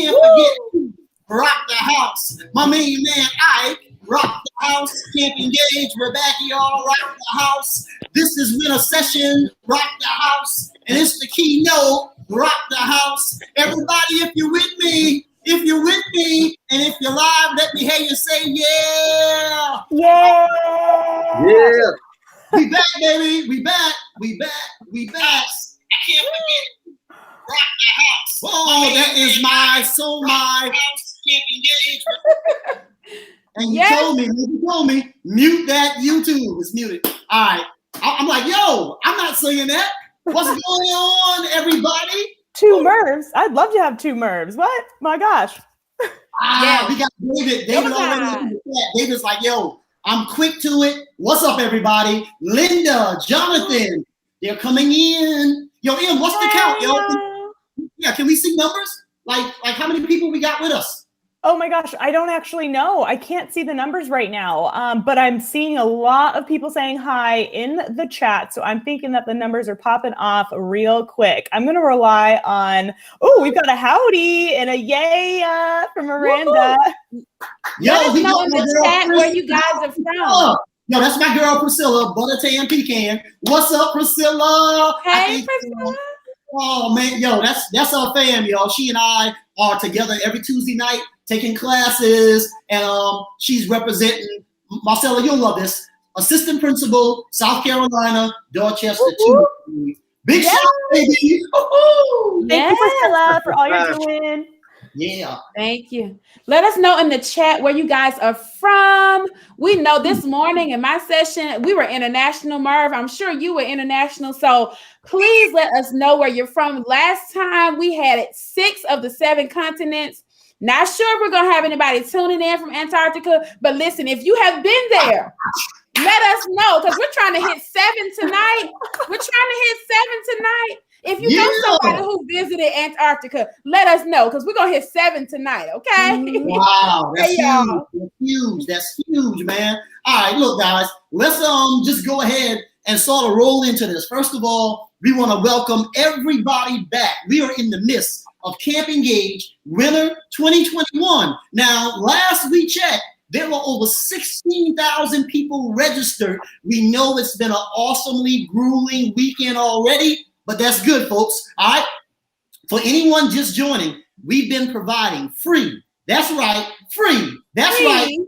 can't forget, rock the house. My main man, Ike, rock the house. Camp Engage, we're back, y'all. Rock the house. This is winter session, rock the house. And it's the keynote, rock the house. Everybody, if you're with me, and if you're live, let me hear you say, yeah. Yeah. Yeah. We back, baby. We back. I can't forget, rock the house. Oh, that is my house. Camp Engage. And you told me, mute that YouTube. It's muted. All right. I'm like, yo, I'm not singing that. What's going on, everybody? 2 Mervs. I'd love to have 2 Mervs. What? My gosh. We got David. David already in the chat. David's like, yo, I'm quick to it. What's up, everybody? Linda, Jonathan, they're coming in. Yo, Ian, what's the count, yo? Yeah, can we see numbers? Like how many people we got with us? Oh my gosh, I don't actually know. I can't see the numbers right now, but I'm seeing a lot of people saying hi in the chat. So I'm thinking that the numbers are popping off real quick. I'm going to rely on, we've got a howdy and a yay from Miranda. Let us know in the chat where you guys are from. Yo, that's my girl Priscilla, Butter Tan Pecan. What's up, Priscilla? Hey, Priscilla. Oh man, yo, that's our fam, y'all. She and I are together every Tuesday night taking classes, and she's representing Marcella. You'll love this. Assistant principal, South Carolina, Dorchester. Big shout, baby! Thank you, Priscilla, for all you're doing. Yeah. Thank you. Let us know in the chat where you guys are from. We know this morning in my session, we were international, Merv. I'm sure you were international. So please let us know where you're from. Last time we had 6 of the 7 continents. Not sure if we're going to have anybody tuning in from Antarctica, but listen, if you have been there, let us know because we're trying to hit 7 tonight. If you know somebody who visited Antarctica, let us know because we're going to hit 7 tonight, okay? Wow, that's huge. That's huge, man. All right, look, guys, let's just go ahead and sort of roll into this. First of all, we want to welcome everybody back. We are in the midst of Camp Engage Winter 2021. Now, last we checked, there were over 16,000 people registered. We know it's been an awesomely grueling weekend already, but that's good, folks. All right. For anyone just joining, we've been providing free. That's right. Free. That's right.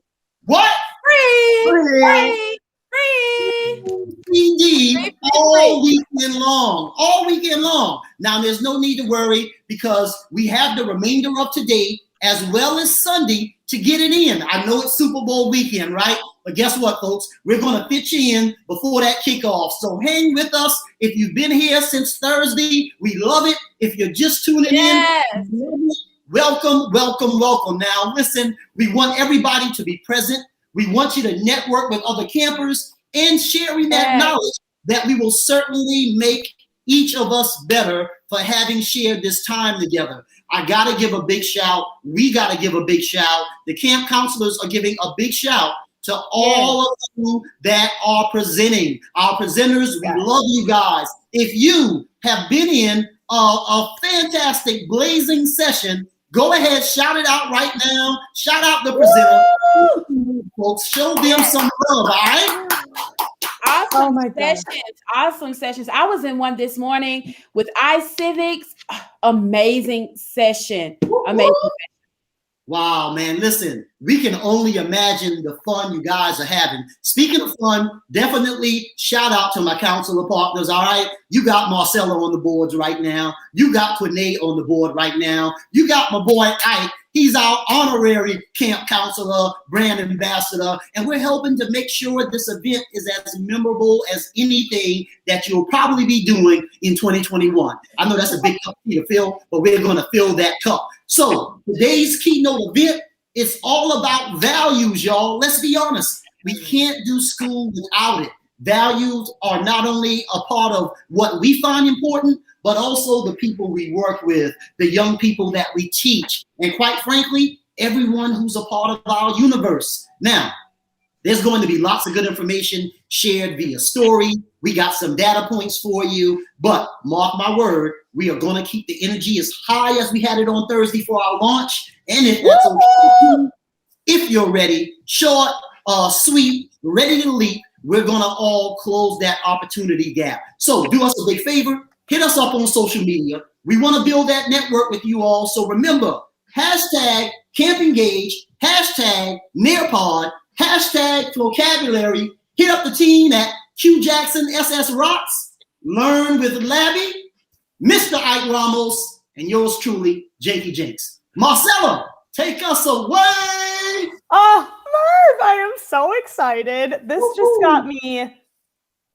What? Free. Indeed, all weekend long. Now, there's no need to worry because we have the remainder of today as well as Sunday to get it in. I know it's Super Bowl weekend, right? But guess what, folks? We're going to fit you in before that kickoff. So hang with us. If you've been here since Thursday, we love it. If you're just tuning in, welcome. Now, listen, we want everybody to be present. We want you to network with other campers and sharing that knowledge that we will certainly make each of us better for having shared this time together. I got to give a big shout. We got to give a big shout. The camp counselors are giving a big shout to all of you that are presenting. Our presenters, we love you guys. If you have been in a fantastic blazing session, go ahead, shout it out right now. Shout out the presenter. Folks, show them some love, all right? Awesome sessions. I was in one this morning with iCivics. Amazing session. Wow, man, listen, we can only imagine the fun you guys are having. Speaking of fun, definitely shout out to my counselor partners, all right? You got Marcella on the boards right now. You got Quinay on the board right now. You got my boy Ike. He's our honorary camp counselor, brand ambassador, and we're helping to make sure this event is as memorable as anything that you'll probably be doing in 2021. I know that's a big cup to fill, but we're going to fill that cup. So today's keynote event is all about values, y'all. Let's be honest. We can't do school without it. Values are not only a part of what we find important, but also the people we work with, the young people that we teach, and quite frankly, everyone who's a part of our universe. Now, There's going to be lots of good information shared via story. We got some data points for you, but mark my word, we are going to keep the energy as high as we had it on Thursday for our launch. And if that's okay, if you're ready, short, sweet, ready to leap, we're going to all close that opportunity gap. So do us a big favor, hit us up on social media. We want to build that network with you all. So remember, hashtag Camp Engage, hashtag Nearpod, hashtag vocabulary. Hit up the team at Q Jackson SS Rocks. Learn with Labby, Mr. Ike Ramos, and yours truly, Jakey Jenks. Marcella, take us away. Oh, Merv, I am so excited. This just got me,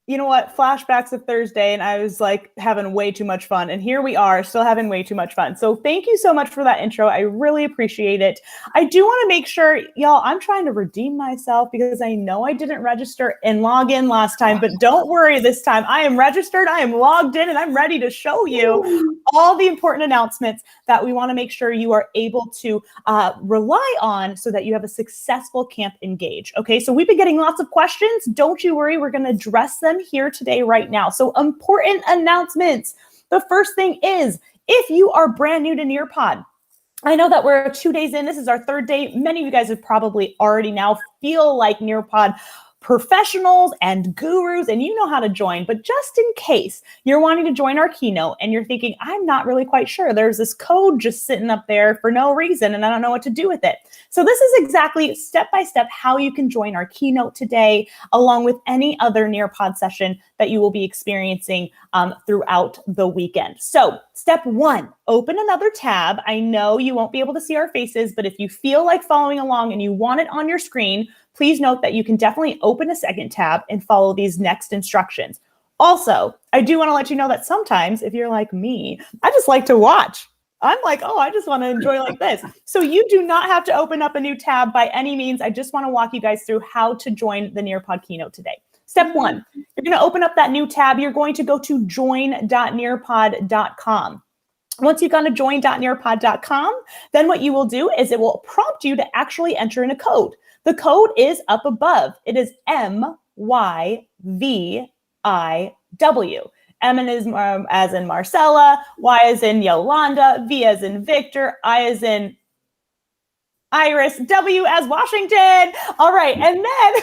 you know what, flashbacks of Thursday, and I was like having way too much fun. And here we are still having way too much fun. So thank you so much for that intro. I really appreciate it. I do want to make sure, y'all, I'm trying to redeem myself because I know I didn't register and log in last time, but don't worry this time. I am registered, I am logged in, and I'm ready to show you all the important announcements that we want to make sure you are able to rely on so that you have a successful Camp Engage. Okay, so we've been getting lots of questions. Don't you worry, we're going to address them here today, right now. So important announcements. The first thing is, if you are brand new to Nearpod, I know that we're 2 days in. This is our third day. Many of you guys have probably already now feel like Nearpod professionals and gurus, and you know how to join. But just in case you're wanting to join our keynote and you're thinking, I'm not really quite sure, there's this code just sitting up there for no reason and I don't know what to do with it. So this is exactly step-by-step how you can join our keynote today, along with any other Nearpod session that you will be experiencing throughout the weekend. So step one, open another tab. I know you won't be able to see our faces, but if you feel like following along and you want it on your screen, please note that you can definitely open a second tab and follow these next instructions. Also, I do want to let you know that sometimes if you're like me, I just like to watch. I'm like, oh, I just want to enjoy like this. So you do not have to open up a new tab by any means. I just want to walk you guys through how to join the Nearpod keynote today. Step one, you're going to open up that new tab. You're going to go to join.nearpod.com. Once you've gone to join.nearpod.com, then what you will do is it will prompt you to actually enter in a code. The code is up above. It is MYVIW. M is as in Marcella, Y as in Yolanda, V as in Victor, I as in Iris, W as Washington. All right, and then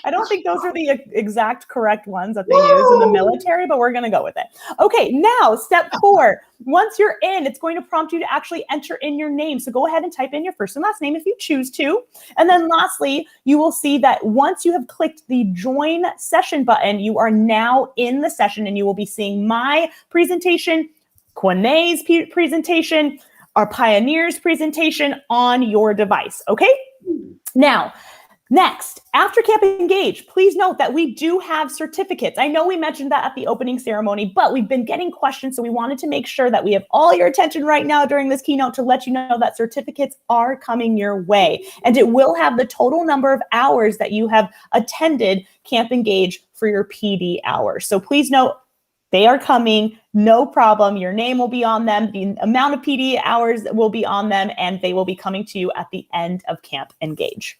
I don't think those are the exact correct ones that they use in the military, but we're going to go with it. Okay, now step 4. Once you're in, it's going to prompt you to actually enter in your name. So go ahead and type in your first and last name if you choose to. And then lastly, you will see that once you have clicked the join session button, you are now in the session and you will be seeing my presentation, Kwane's presentation, our Pioneers presentation on your device. Okay? Now, next, after Camp Engage, please note that we do have certificates. I know we mentioned that at the opening ceremony, but we've been getting questions, so we wanted to make sure that we have all your attention right now during this keynote to let you know that certificates are coming your way. And it will have the total number of hours that you have attended Camp Engage for your PD hours. So please note, they are coming, no problem. Your name will be on them. The amount of PD hours will be on them, and they will be coming to you at the end of Camp Engage.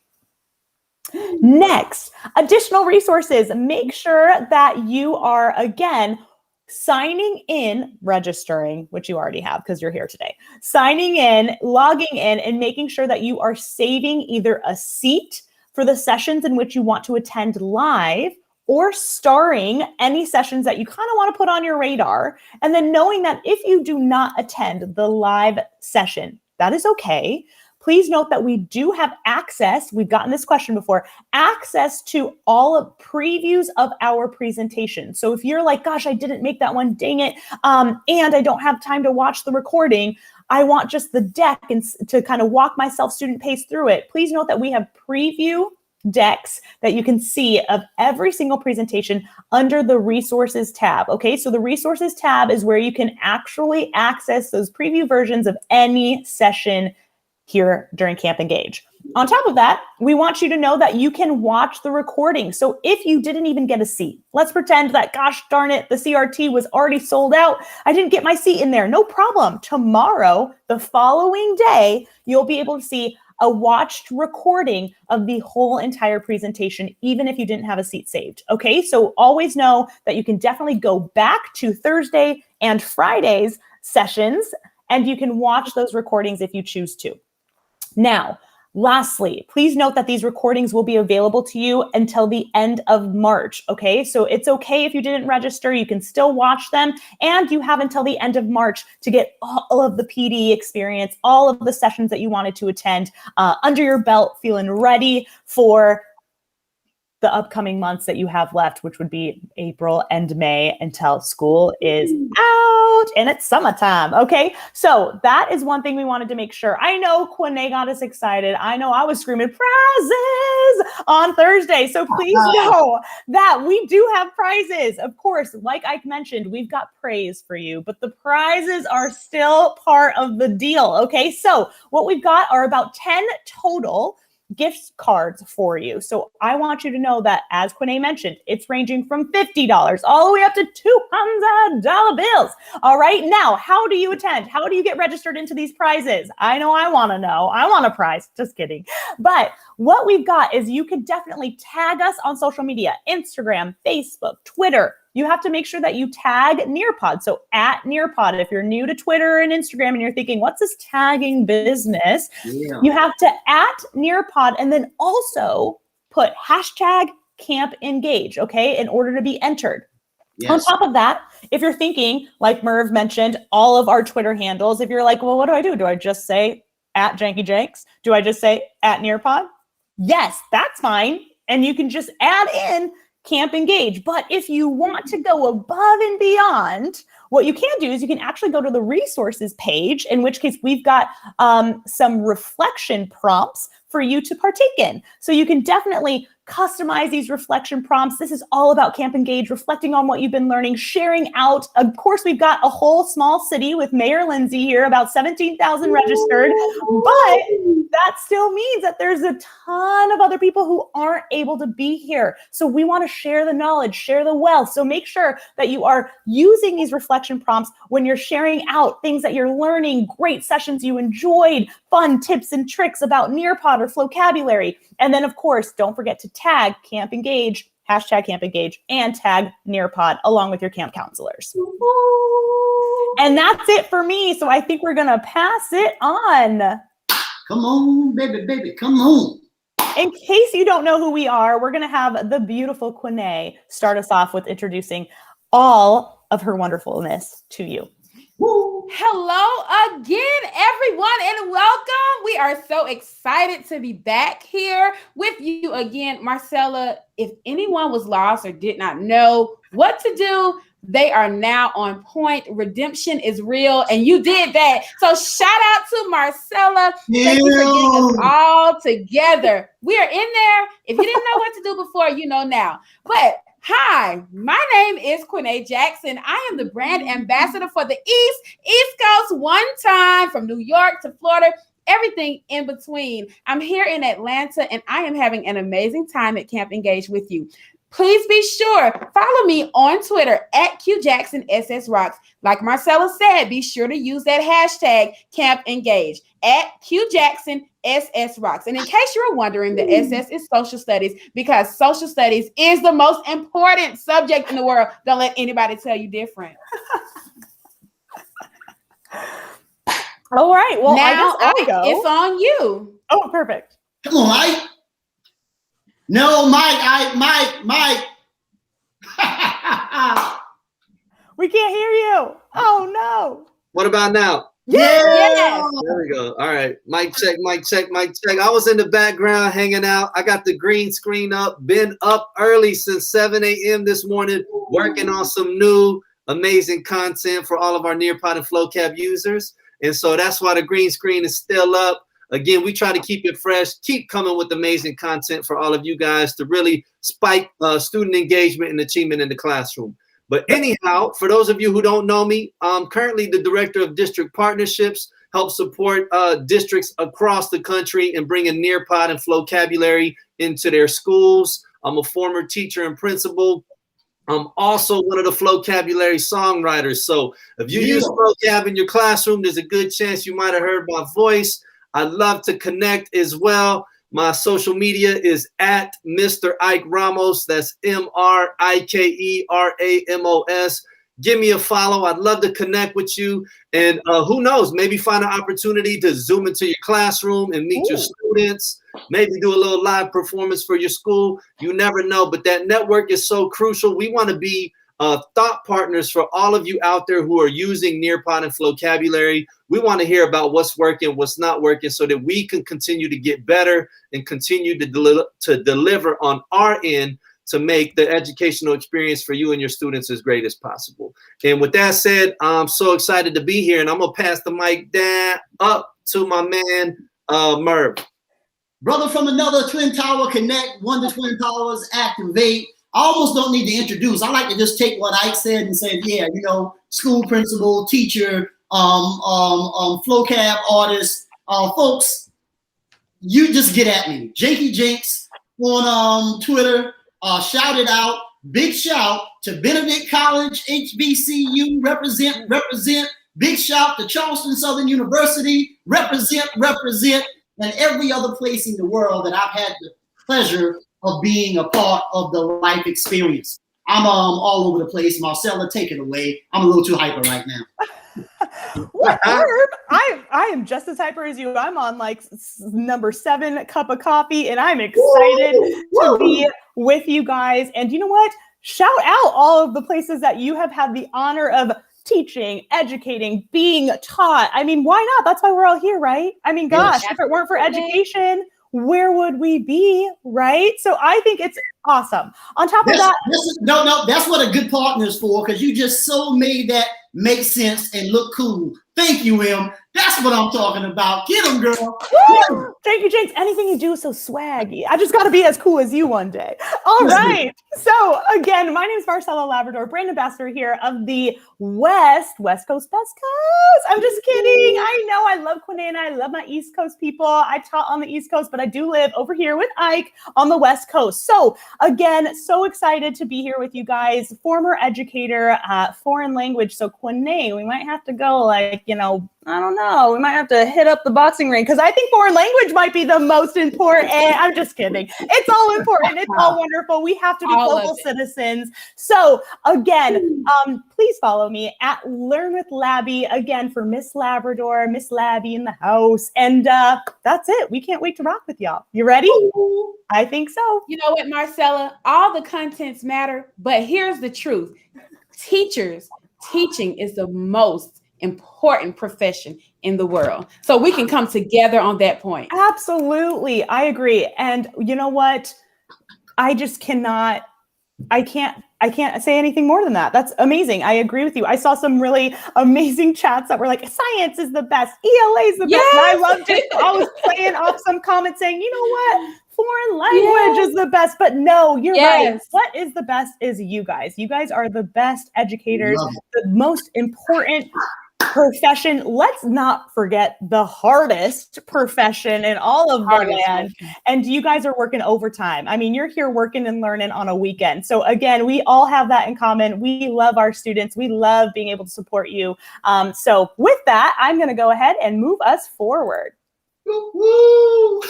Next, additional resources. Make sure that you are, again, signing in, registering, which you already have because you're here today, signing in, logging in, and making sure that you are saving either a seat for the sessions in which you want to attend live or starring any sessions that you kind of want to put on your radar. And then knowing that if you do not attend the live session, that is okay. Please note that we do have access, we've gotten this question before, access to all of previews of our presentation. So if you're like, gosh, I didn't make that one, dang it, and I don't have time to watch the recording, I want just the deck and to kind of walk myself student pace through it. Please note that we have preview decks that you can see of every single presentation under the resources tab. Okay, so the resources tab is where you can actually access those preview versions of any session here during Camp Engage. On top of that, we want you to know that you can watch the recording. So if you didn't even get a seat, let's pretend that, gosh darn it, the CRT was already sold out. I didn't get my seat in there. No problem. Tomorrow, the following day, you'll be able to see a watched recording of the whole entire presentation, even if you didn't have a seat saved. Okay, so always know that you can definitely go back to Thursday and Friday's sessions, and you can watch those recordings if you choose to. Now, lastly, please note that these recordings will be available to you until the end of March, okay? So it's okay if you didn't register, you can still watch them, and you have until the end of March to get all of the PD experience, all of the sessions that you wanted to attend under your belt, feeling ready for the upcoming months that you have left, which would be April and May until school is out and it's summertime. Okay. So that is one thing we wanted to make sure. I know Quinay got us excited. I know I was screaming prizes on Thursday. So please know that we do have prizes. Of course, like I mentioned, we've got praise for you, but the prizes are still part of the deal. Okay. So what we've got are about 10 total gift cards for you. So I want you to know that, as Quinay mentioned, it's ranging from $50 all the way up to $200 bills. All right. Now, how do you attend? How do you get registered into these prizes? I know I want to know. I want a prize. Just kidding. But what we've got is you could definitely tag us on social media, Instagram, Facebook, Twitter. You have to make sure that you tag Nearpod. So at Nearpod, if you're new to Twitter and Instagram and you're thinking, what's this tagging business? Yeah. You have to at Nearpod and then also put hashtag Camp Engage, okay, in order to be entered. Yes. On top of that, if you're thinking, like Merv mentioned, all of our Twitter handles, if you're like, well, what do I do? Do I just say at Janky Janks? Do I just say at Nearpod? Yes, that's fine. And you can just add in Camp Engage. But if you want to go above and beyond, what you can do is you can actually go to the resources page, in which case we've got some reflection prompts for you to partake in. So you can definitely customize these reflection prompts. This is all about Camp Engage, reflecting on what you've been learning, sharing out. Of course, we've got a whole small city with Mayor Lindsay here, about 17,000 registered, but that still means that there's a ton of other people who aren't able to be here. So we want to share the knowledge, share the wealth. So make sure that you are using these reflection prompts when you're sharing out things that you're learning, great sessions you enjoyed, fun tips and tricks about Nearpod or vocabulary. And then, of course, don't forget to tag Camp Engage, hashtag Camp Engage, and tag Nearpod along with your camp counselors. And that's it for me. So I think we're going to pass it on. Come on, baby, come on. In case you don't know who we are, we're going to have the beautiful Quinay start us off with introducing all of her wonderfulness to you. Woo. Hello again, everyone, and welcome. We are so excited to be back here with you again. Marcella, if anyone was lost or did not know what to do, they are now on point. Redemption is real, and you did that. So shout out to Marcella. Thank you for getting us all together. We are in there. If you didn't know what to do before, you know now. But hi, my name is Quinay Jackson. I am the brand ambassador for the East Coast, one time from New York to Florida, everything in between. I'm here in Atlanta, and I am having an amazing time at Camp Engage with you. Please be sure, follow me on Twitter at QJacksonSSRocks. Like Marcella said, be sure to use that hashtag Camp Engage at QJacksonSSRocks. And in case you're wondering, the SS is social studies, because social studies is the most important subject in the world. Don't let anybody tell you different. All right. Well, now, I guess I'll go. It's on you. Oh, perfect. Come on, Mike. No, Mike. We can't hear you. Oh, no. What about now? Yeah. There we go. All right. Mic check. I was in the background hanging out. I got the green screen up. Been up early since 7 a.m. this morning, working on some new amazing content for all of our Nearpod and FlowCab users. And so that's why the green screen is still up. Again, we try to keep it fresh, keep coming with amazing content for all of you guys to really spike student engagement and achievement in the classroom. But anyhow, for those of you who don't know me, I'm currently the Director of District Partnerships, help support districts across the country and bringing Nearpod and Flowcabulary into their schools. I'm a former teacher and principal. I'm also one of the Flowcabulary songwriters. So if you use Flowcab in your classroom, there's a good chance you might have heard my voice. I'd love to connect as well. My social media is at Mr. Ike Ramos. That's MrIkeRamos. Give me a follow. I'd love to connect with you. And who knows, maybe find an opportunity to Zoom into your classroom and meet your students. Maybe do a little live performance for your school. You never know, but that network is so crucial. We want to be thought partners for all of you out there who are using Nearpod and Flocabulary. We want to hear about what's working, what's not working, so that we can continue to get better and continue to deliver on our end to make the educational experience for you and your students as great as possible. And with that said, I'm so excited to be here, and I'm going to pass the mic down up to my man, Merv. Brother from another Twin Tower Connect, one to Twin Towers Activate. I almost don't need to introduce. I like to just take what Ike said and say, yeah, you know, school principal, teacher, Flocab artist, folks, you just get at me. Janky Jinx on Twitter, shout it out. Big shout to Benedict College, HBCU, represent. Big shout to Charleston Southern University, represent, and every other place in the world that I've had the pleasure of being a part of the life experience. I'm all over the place. Marcella, take it away. I'm a little too hyper right now. What, Herb? I am just as hyper as you. I'm on like number 7 cup of coffee, and I'm excited to be with you guys. And you know what? Shout out all of the places that you have had the honor of teaching, educating, being taught. I mean, why not? That's why we're all here, right? I mean, gosh, if it weren't for education, where would we be, right? So I think it's awesome. On top of that, that's what a good partner is for, because you just so made that make sense and look cool. Thank you, Em. That's what I'm talking about. Get him, girl. Woo! Thank you, James. Anything you do is so swaggy. I just got to be as cool as you one day. All right. So again, my name is Marcella Labrador, brand ambassador here of the West Coast, Best Coast. I'm just kidding. I know I love Quinana. I love my East Coast people. I taught on the East Coast, but I do live over here with Ike on the West Coast. So again, so excited to be here with you guys. Former educator, foreign language. So Quinana, we might have to go like, you know, I don't know. We might have to hit up the boxing ring because I think foreign language might be the most important. I'm just kidding. It's all important. It's all wonderful. We have to be global citizens. So again, please follow me at Learn with Labby again for Miss Labrador, Miss Labby in the house. And that's it. We can't wait to rock with y'all. You ready? I think so. You know what, Marcella? All the contents matter, but here's the truth. Teaching is the most important profession in the world. So we can come together on that point. Absolutely. I agree. And you know what? I can't say anything more than that. That's amazing. I agree with you. I saw some really amazing chats that were like, science is the best. ELA is the best. And I loved it. I was playing off some comments saying, you know what? Foreign language is the best. But no, you're right. What is the best is you guys. You guys are the best educators, the most important profession. Let's not forget the hardest profession in all of the land. And you guys are working overtime. I mean, you're here working and learning on a weekend. So again, we all have that in common. We love our students. We love being able to support you. So with that, I'm going to go ahead and move us forward. And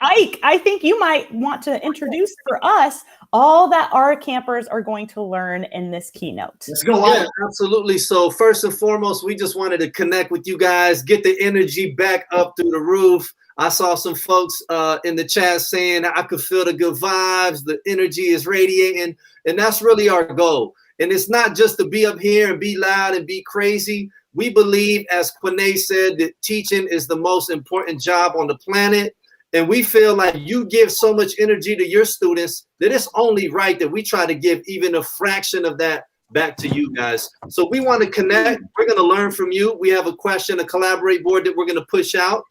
Ike, I think you might want to introduce for us all that our campers are going to learn in this keynote. Let's go. Yeah, absolutely. So first and foremost, we just wanted to connect with you guys, get the energy back up through the roof. I saw some folks in the chat saying I could feel the good vibes, the energy is radiating, and that's really our goal. And it's not just to be up here and be loud and be crazy. We believe, as Quinay said, that teaching is the most important job on the planet. And we feel like you give so much energy to your students that it's only right that we try to give even a fraction of that back to you guys. So we want to connect. We're going to learn from you. We have a question, a collaborate board that we're going to push out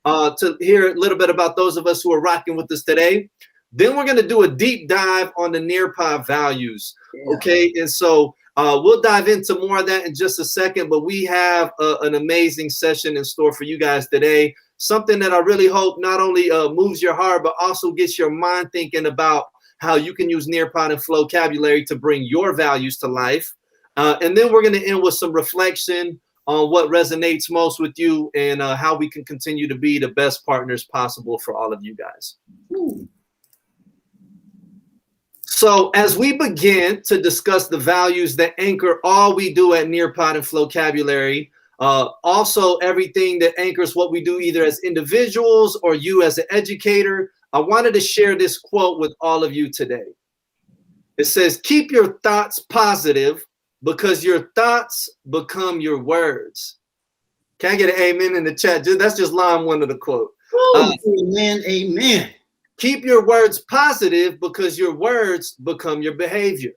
to hear a little bit about those of us who are rocking with us today. Then we're going to do a deep dive on the Nearpod values. Okay. And so we'll dive into more of that in just a second, but we have an amazing session in store for you guys today. Something that I really hope not only moves your heart, but also gets your mind thinking about how you can use Nearpod and Flocabulary to bring your values to life. And then we're going to end with some reflection on what resonates most with you and how we can continue to be the best partners possible for all of you guys. So as we begin to discuss the values that anchor all we do at Nearpod and Flowcabulary, also everything that anchors what we do either as individuals or you as an educator, I wanted to share this quote with all of you today. It says, keep your thoughts positive because your thoughts become your words. Can I get an amen in the chat? That's just line one of the quote. Amen, amen. Keep your words positive because your words become your behavior.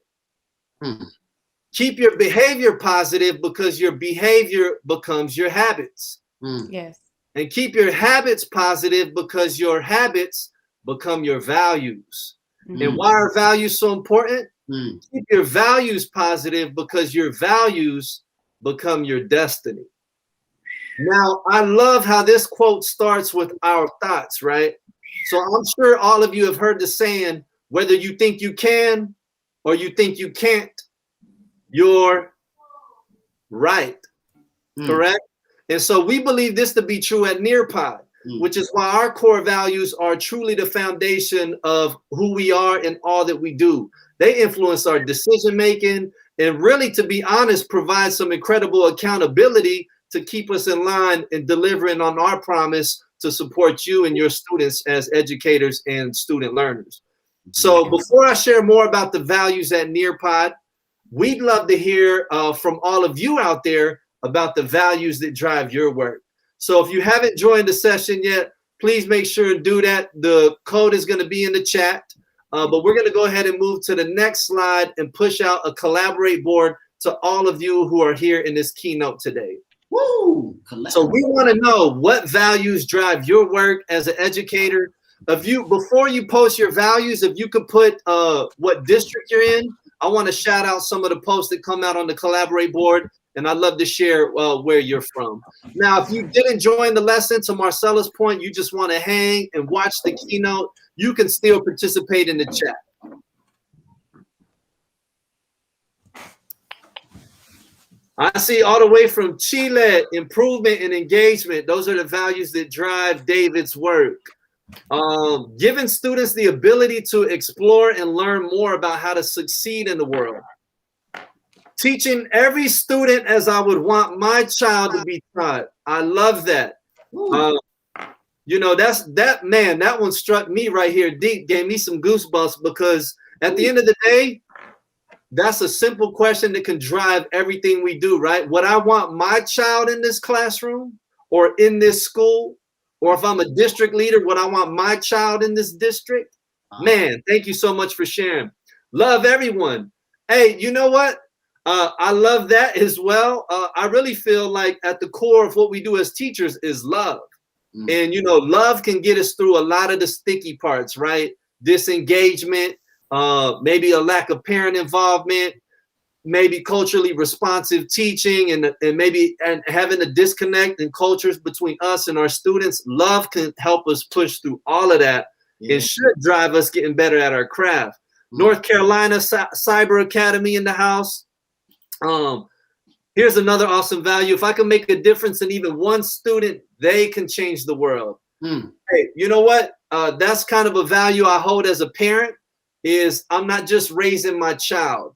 Keep your behavior positive because your behavior becomes your habits. Yes. And keep your habits positive because your habits become your values. And why are values so important? Keep your values positive because your values become your destiny. Now, I love how this quote starts with our thoughts, right? So I'm sure all of you have heard the saying, whether you think you can or you think you can't, you're right. Correct? And so we believe this to be true at Nearpod, which is why our core values are truly the foundation of who we are and all that we do. They influence our decision making and really, to be honest, provide some incredible accountability to keep us in line and delivering on our promise to support you and your students as educators and student learners. So before I share more about the values at Nearpod, we'd love to hear from all of you out there about the values that drive your work. So if you haven't joined the session yet, please make sure to do that. The code is going to be in the chat, but we're going to go ahead and move to the next slide and push out a collaborate board to all of you who are here in this keynote today. Woo! So we want to know what values drive your work as an educator. Before you post your values, if you could put what district you're in, I want to shout out some of the posts that come out on the collaborate board, and I'd love to share where you're from. Now, if you didn't join the lesson, to Marcella's point, you just want to hang and watch the keynote, you can still participate in the chat. I see all the way from Chile, improvement and engagement. Those are the values that drive David's work. Giving students the ability to explore and learn more about how to succeed in the world. Teaching every student as I would want my child to be taught. I love that. You know, that one struck me right here deep, gave me some goosebumps, because at the end of the day, that's a simple question that can drive everything we do, right? Would I want my child in this classroom or in this school? Or if I'm a district leader, would I want my child in this district? Man, thank you so much for sharing. Love everyone. Hey, you know what? I love that as well. I really feel like at the core of what we do as teachers is love. And, you know, love can get us through a lot of the sticky parts, right? Disengagement, maybe a lack of parent involvement, maybe culturally responsive teaching, and maybe having a disconnect in cultures between us and our students. Love can help us push through all of that. It should drive us getting better at our craft. North Carolina Cyber Academy in the house. Here's another awesome value. If I can make a difference in even one student, they can change the world. Hey, you know what? That's kind of a value I hold as a parent, is I'm not just raising my child.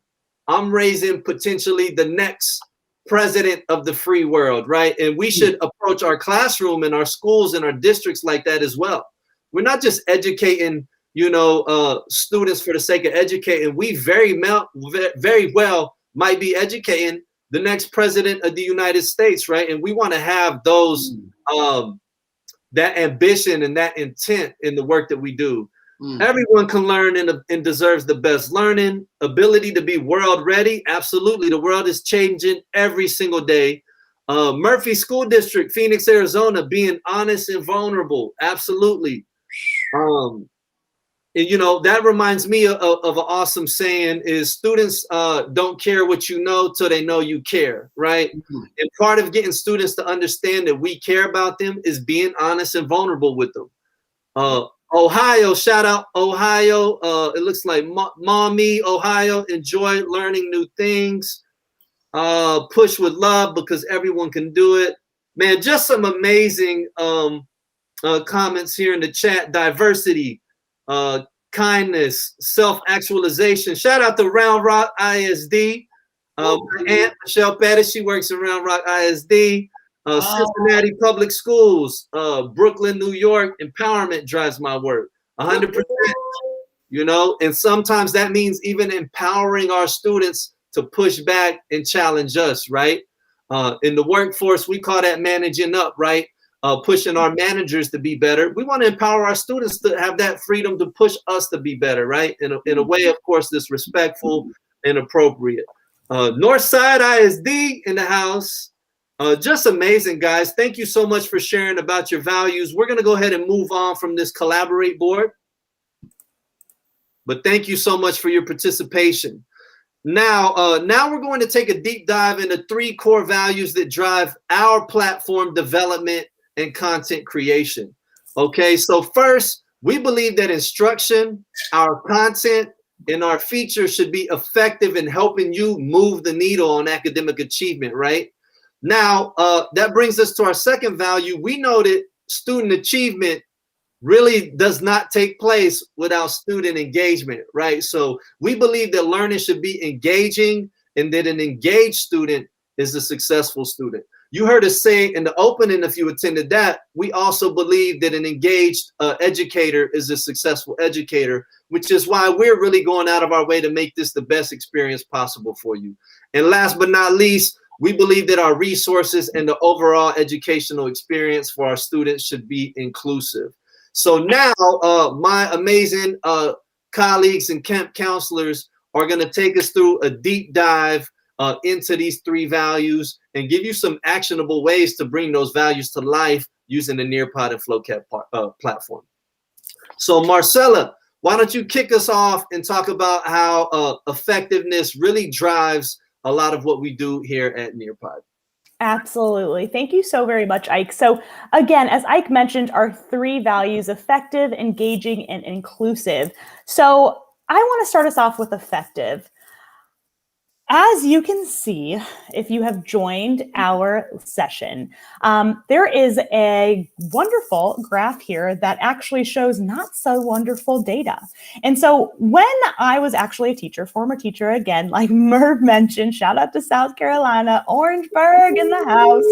I'm raising potentially the next president of the free world, right? And we should approach our classroom and our schools and our districts like that as well. We're not just educating, you know, students for the sake of educating. We very well might be educating the next president of the United States, right? And we want to have those, that ambition and that intent in the work that we do. Everyone can learn and deserves the best learning. Ability to be world ready. Absolutely. The world is changing every single day. Murphy School District, Phoenix, Arizona, being honest and vulnerable. Absolutely. And, you know, that reminds me of an awesome saying is students don't care what you know till they know you care, right? And part of getting students to understand that we care about them is being honest and vulnerable with them. Ohio, shout out Ohio. It looks like Mommy, Ohio. Enjoy learning new things. push with love because everyone can do it. Man, just some amazing comments here in the chat. Diversity, kindness, self-actualization. Shout out to Round Rock ISD. My aunt, Michelle Pettis, she works in Round Rock ISD. Cincinnati Public Schools, Brooklyn, New York. Empowerment drives my work. 100%. You know, and sometimes that means even empowering our students to push back and challenge us, right? In the workforce, we call that managing up, right? Pushing our managers to be better. We want to empower our students to have that freedom to push us to be better, right? In a way, of course, that's respectful and appropriate. Northside ISD in the house. Just amazing, guys. Thank you so much for sharing about your values. We're going to go ahead and move on from this collaborate board. But thank you so much for your participation. Now we're going to take a deep dive into 3 core values that drive our platform development and content creation. Okay, so first, we believe that instruction, our content, and our features should be effective in helping you move the needle on academic achievement, right? Now, that brings us to our second value. We know that student achievement really does not take place without student engagement, right? So we believe that learning should be engaging and that an engaged student is a successful student. You heard us say in the opening, if you attended that, we also believe that an engaged educator is a successful educator, which is why we're really going out of our way to make this the best experience possible for you. And last but not least, we believe that our resources and the overall educational experience for our students should be inclusive. So now my amazing colleagues and camp counselors are going to take us through a deep dive into these 3 values and give you some actionable ways to bring those values to life using the Nearpod and FlowCat platform. So Marcella, why don't you kick us off and talk about how effectiveness really drives a lot of what we do here at Nearpod. Absolutely. Thank you so very much, Ike. So again, as Ike mentioned, our 3 values: effective, engaging, and inclusive. So I want to start us off with effective. As you can see, if you have joined our session, there is a wonderful graph here that actually shows not so wonderful data. And so when I was actually a teacher, former teacher, again, like Merv mentioned, shout out to South Carolina, Orangeburg in the house,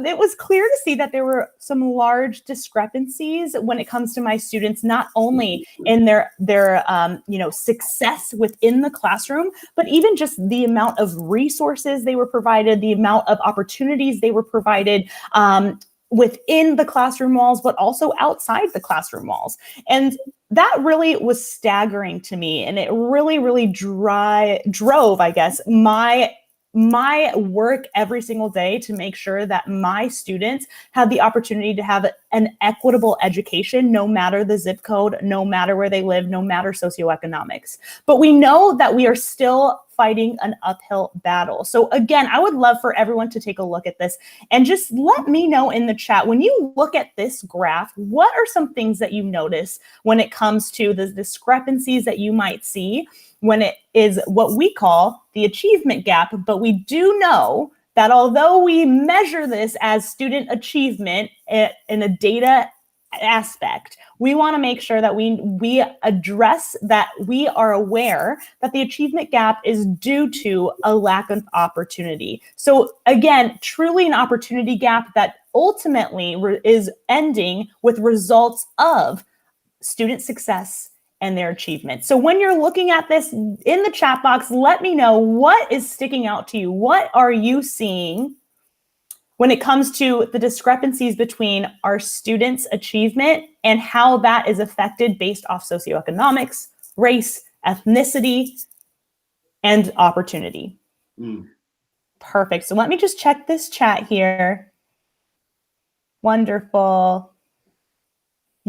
it was clear to see that there were some large discrepancies when it comes to my students, not only in their success within the classroom, but even just the amount of resources they were provided, the amount of opportunities they were provided within the classroom walls, but also outside the classroom walls. And that really was staggering to me. And it really, really drove, I guess, my work every single day to make sure that my students had the opportunity to have an equitable education, no matter the zip code, no matter where they live, no matter socioeconomics. But we know that we are still fighting an uphill battle. So again, I would love for everyone to take a look at this and just let me know in the chat, when you look at this graph, what are some things that you notice when it comes to the discrepancies that you might see when it is what we call the achievement gap. But we do know that although we measure this as student achievement in a data aspect, we want to make sure that we address that. We are aware that the achievement gap is due to a lack of opportunity. So again, truly an opportunity gap that ultimately is ending with results of student success and their achievement. So when you're looking at this in the chat box, let me know what is sticking out to you. What are you seeing when it comes to the discrepancies between our students' achievement and how that is affected based off socioeconomics, race, ethnicity, and opportunity? Perfect. So let me just check this chat here. Wonderful.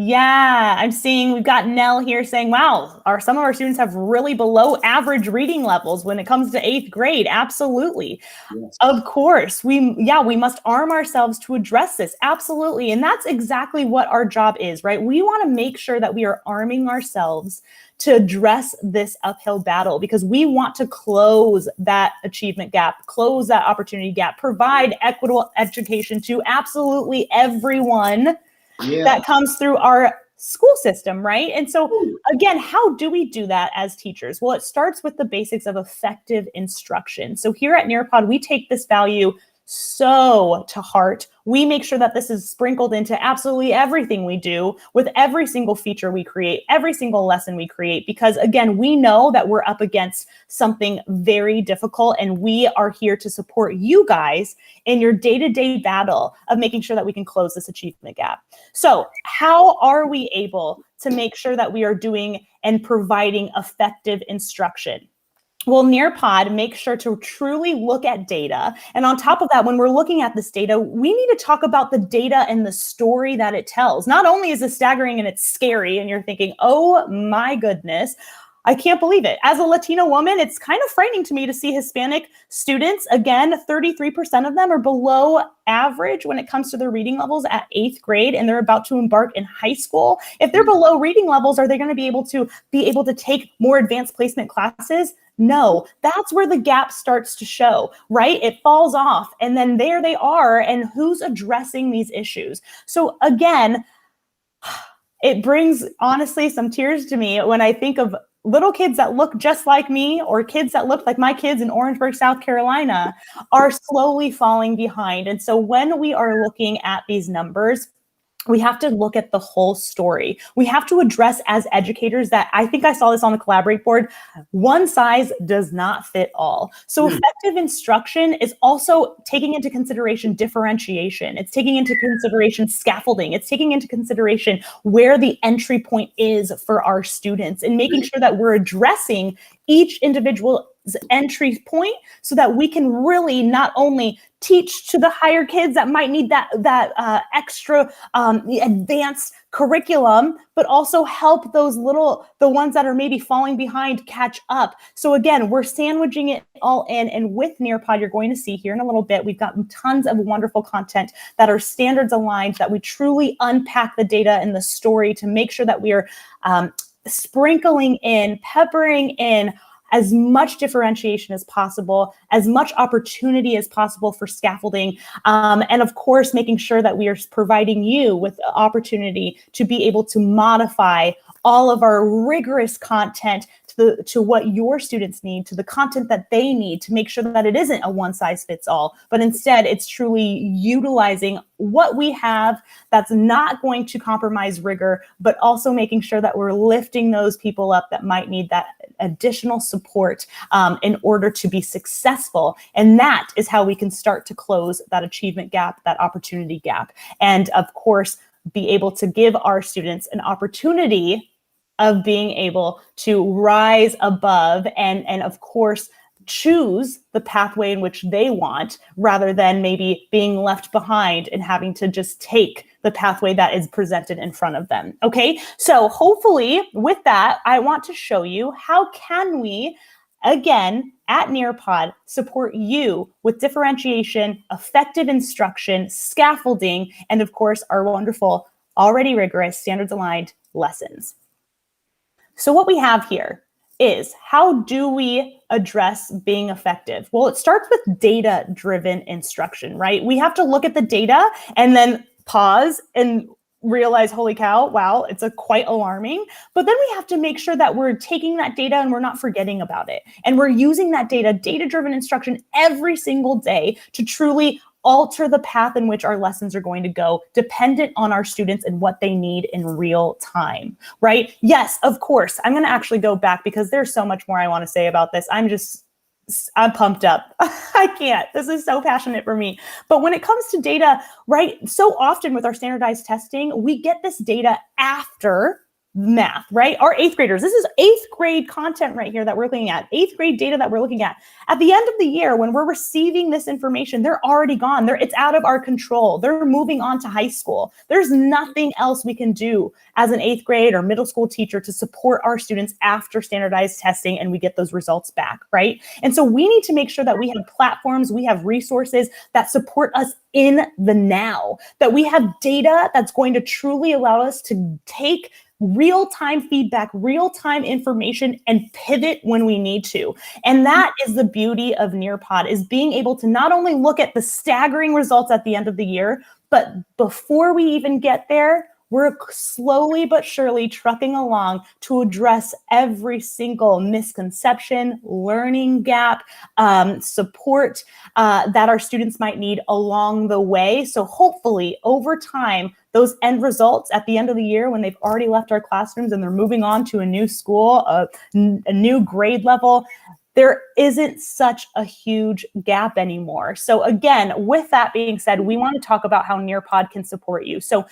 Yeah, I'm seeing we've got Nell here saying, wow, some of our students have really below average reading levels when it comes to 8th grade. Absolutely. Yes. Of course, we must arm ourselves to address this. Absolutely. And that's exactly what our job is, right? We want to make sure that we are arming ourselves to address this uphill battle because we want to close that achievement gap, close that opportunity gap, provide equitable education to absolutely everyone that comes through our school system, right? And so again, how do we do that as teachers? Well, it starts with the basics of effective instruction. So here at Nearpod, we take this value so to heart. We make sure that this is sprinkled into absolutely everything we do with every single feature we create, every single lesson we create, because again, we know that we're up against something very difficult and we are here to support you guys in your day-to-day battle of making sure that we can close this achievement gap. So how are we able to make sure that we are doing and providing effective instruction? Well, Nearpod makes sure to truly look at data. And on top of that, when we're looking at this data, we need to talk about the data and the story that it tells. Not only is it staggering and it's scary, and you're thinking, oh my goodness, I can't believe it. As a Latino woman, it's kind of frightening to me to see Hispanic students, again, 33% of them are below average when it comes to their reading levels at 8th grade, and they're about to embark in high school. If they're below reading levels, are they going to be able to take more advanced placement classes? No, that's where the gap starts to show, right? It falls off and then there they are, and who's addressing these issues? So again, it brings honestly some tears to me when I think of little kids that look just like me or kids that look like my kids in Orangeburg, South Carolina are slowly falling behind. And so when we are looking at these numbers, we have to look at the whole story. We have to address as educators that I think I saw this on the Collaborate board. One size does not fit all. So effective instruction is also taking into consideration differentiation. It's taking into consideration scaffolding. It's taking into consideration where the entry point is for our students and making sure that we're addressing each individual's entry point so that we can really not only teach to the higher kids that might need that extra advanced curriculum, but also help the ones that are maybe falling behind catch up. So again, we're sandwiching it all in. And with Nearpod, you're going to see here in a little bit, we've got tons of wonderful content that are standards aligned, that we truly unpack the data and the story to make sure that we are sprinkling in, peppering in as much differentiation as possible, as much opportunity as possible for scaffolding, and of course, making sure that we are providing you with the opportunity to be able to modify all of our rigorous content to what your students need, to the content that they need, to make sure that it isn't a one size fits all, but instead it's truly utilizing what we have that's not going to compromise rigor, but also making sure that we're lifting those people up that might need that additional support in order to be successful. And that is how we can start to close that achievement gap, that opportunity gap. And of course, be able to give our students an opportunity of being able to rise above and of course, choose the pathway in which they want, rather than maybe being left behind and having to just take the pathway that is presented in front of them. Okay, so hopefully with that, I want to show you how can we, again, at Nearpod, support you with differentiation, effective instruction, scaffolding, and of course, our wonderful, already rigorous, standards aligned lessons. So what we have here is, how do we address being effective? Well, it starts with data-driven instruction, right? We have to look at the data and then pause and realize, holy cow, wow, it's quite alarming. But then we have to make sure that we're taking that data and we're not forgetting about it. And we're using that data-driven instruction every single day to truly alter the path in which our lessons are going to go, dependent on our students and what they need in real time, right? Yes, of course. I'm going to actually go back because there's so much more I want to say about this. I'm pumped up. I can't. This is so passionate for me. But when it comes to data, right, so often with our standardized testing, we get this data after math, right? Our 8th graders, this is 8th grade content right here that we're looking at, 8th grade data that we're looking at. At the end of the year, when we're receiving this information, they're already gone. It's out of our control. They're moving on to high school. There's nothing else we can do as an 8th grade or middle school teacher to support our students after standardized testing and we get those results back, right? And so we need to make sure that we have platforms, we have resources that support us in the now, that we have data that's going to truly allow us to take real-time feedback, real-time information, and pivot when we need to. And that is the beauty of Nearpod, is being able to not only look at the staggering results at the end of the year, but before we even get there, we're slowly but surely trucking along to address every single misconception, learning gap, support that our students might need along the way. So hopefully over time, those end results at the end of the year, when they've already left our classrooms and they're moving on to a new school, a new grade level, there isn't such a huge gap anymore. So again, with that being said, we want to talk about how Nearpod can support you. So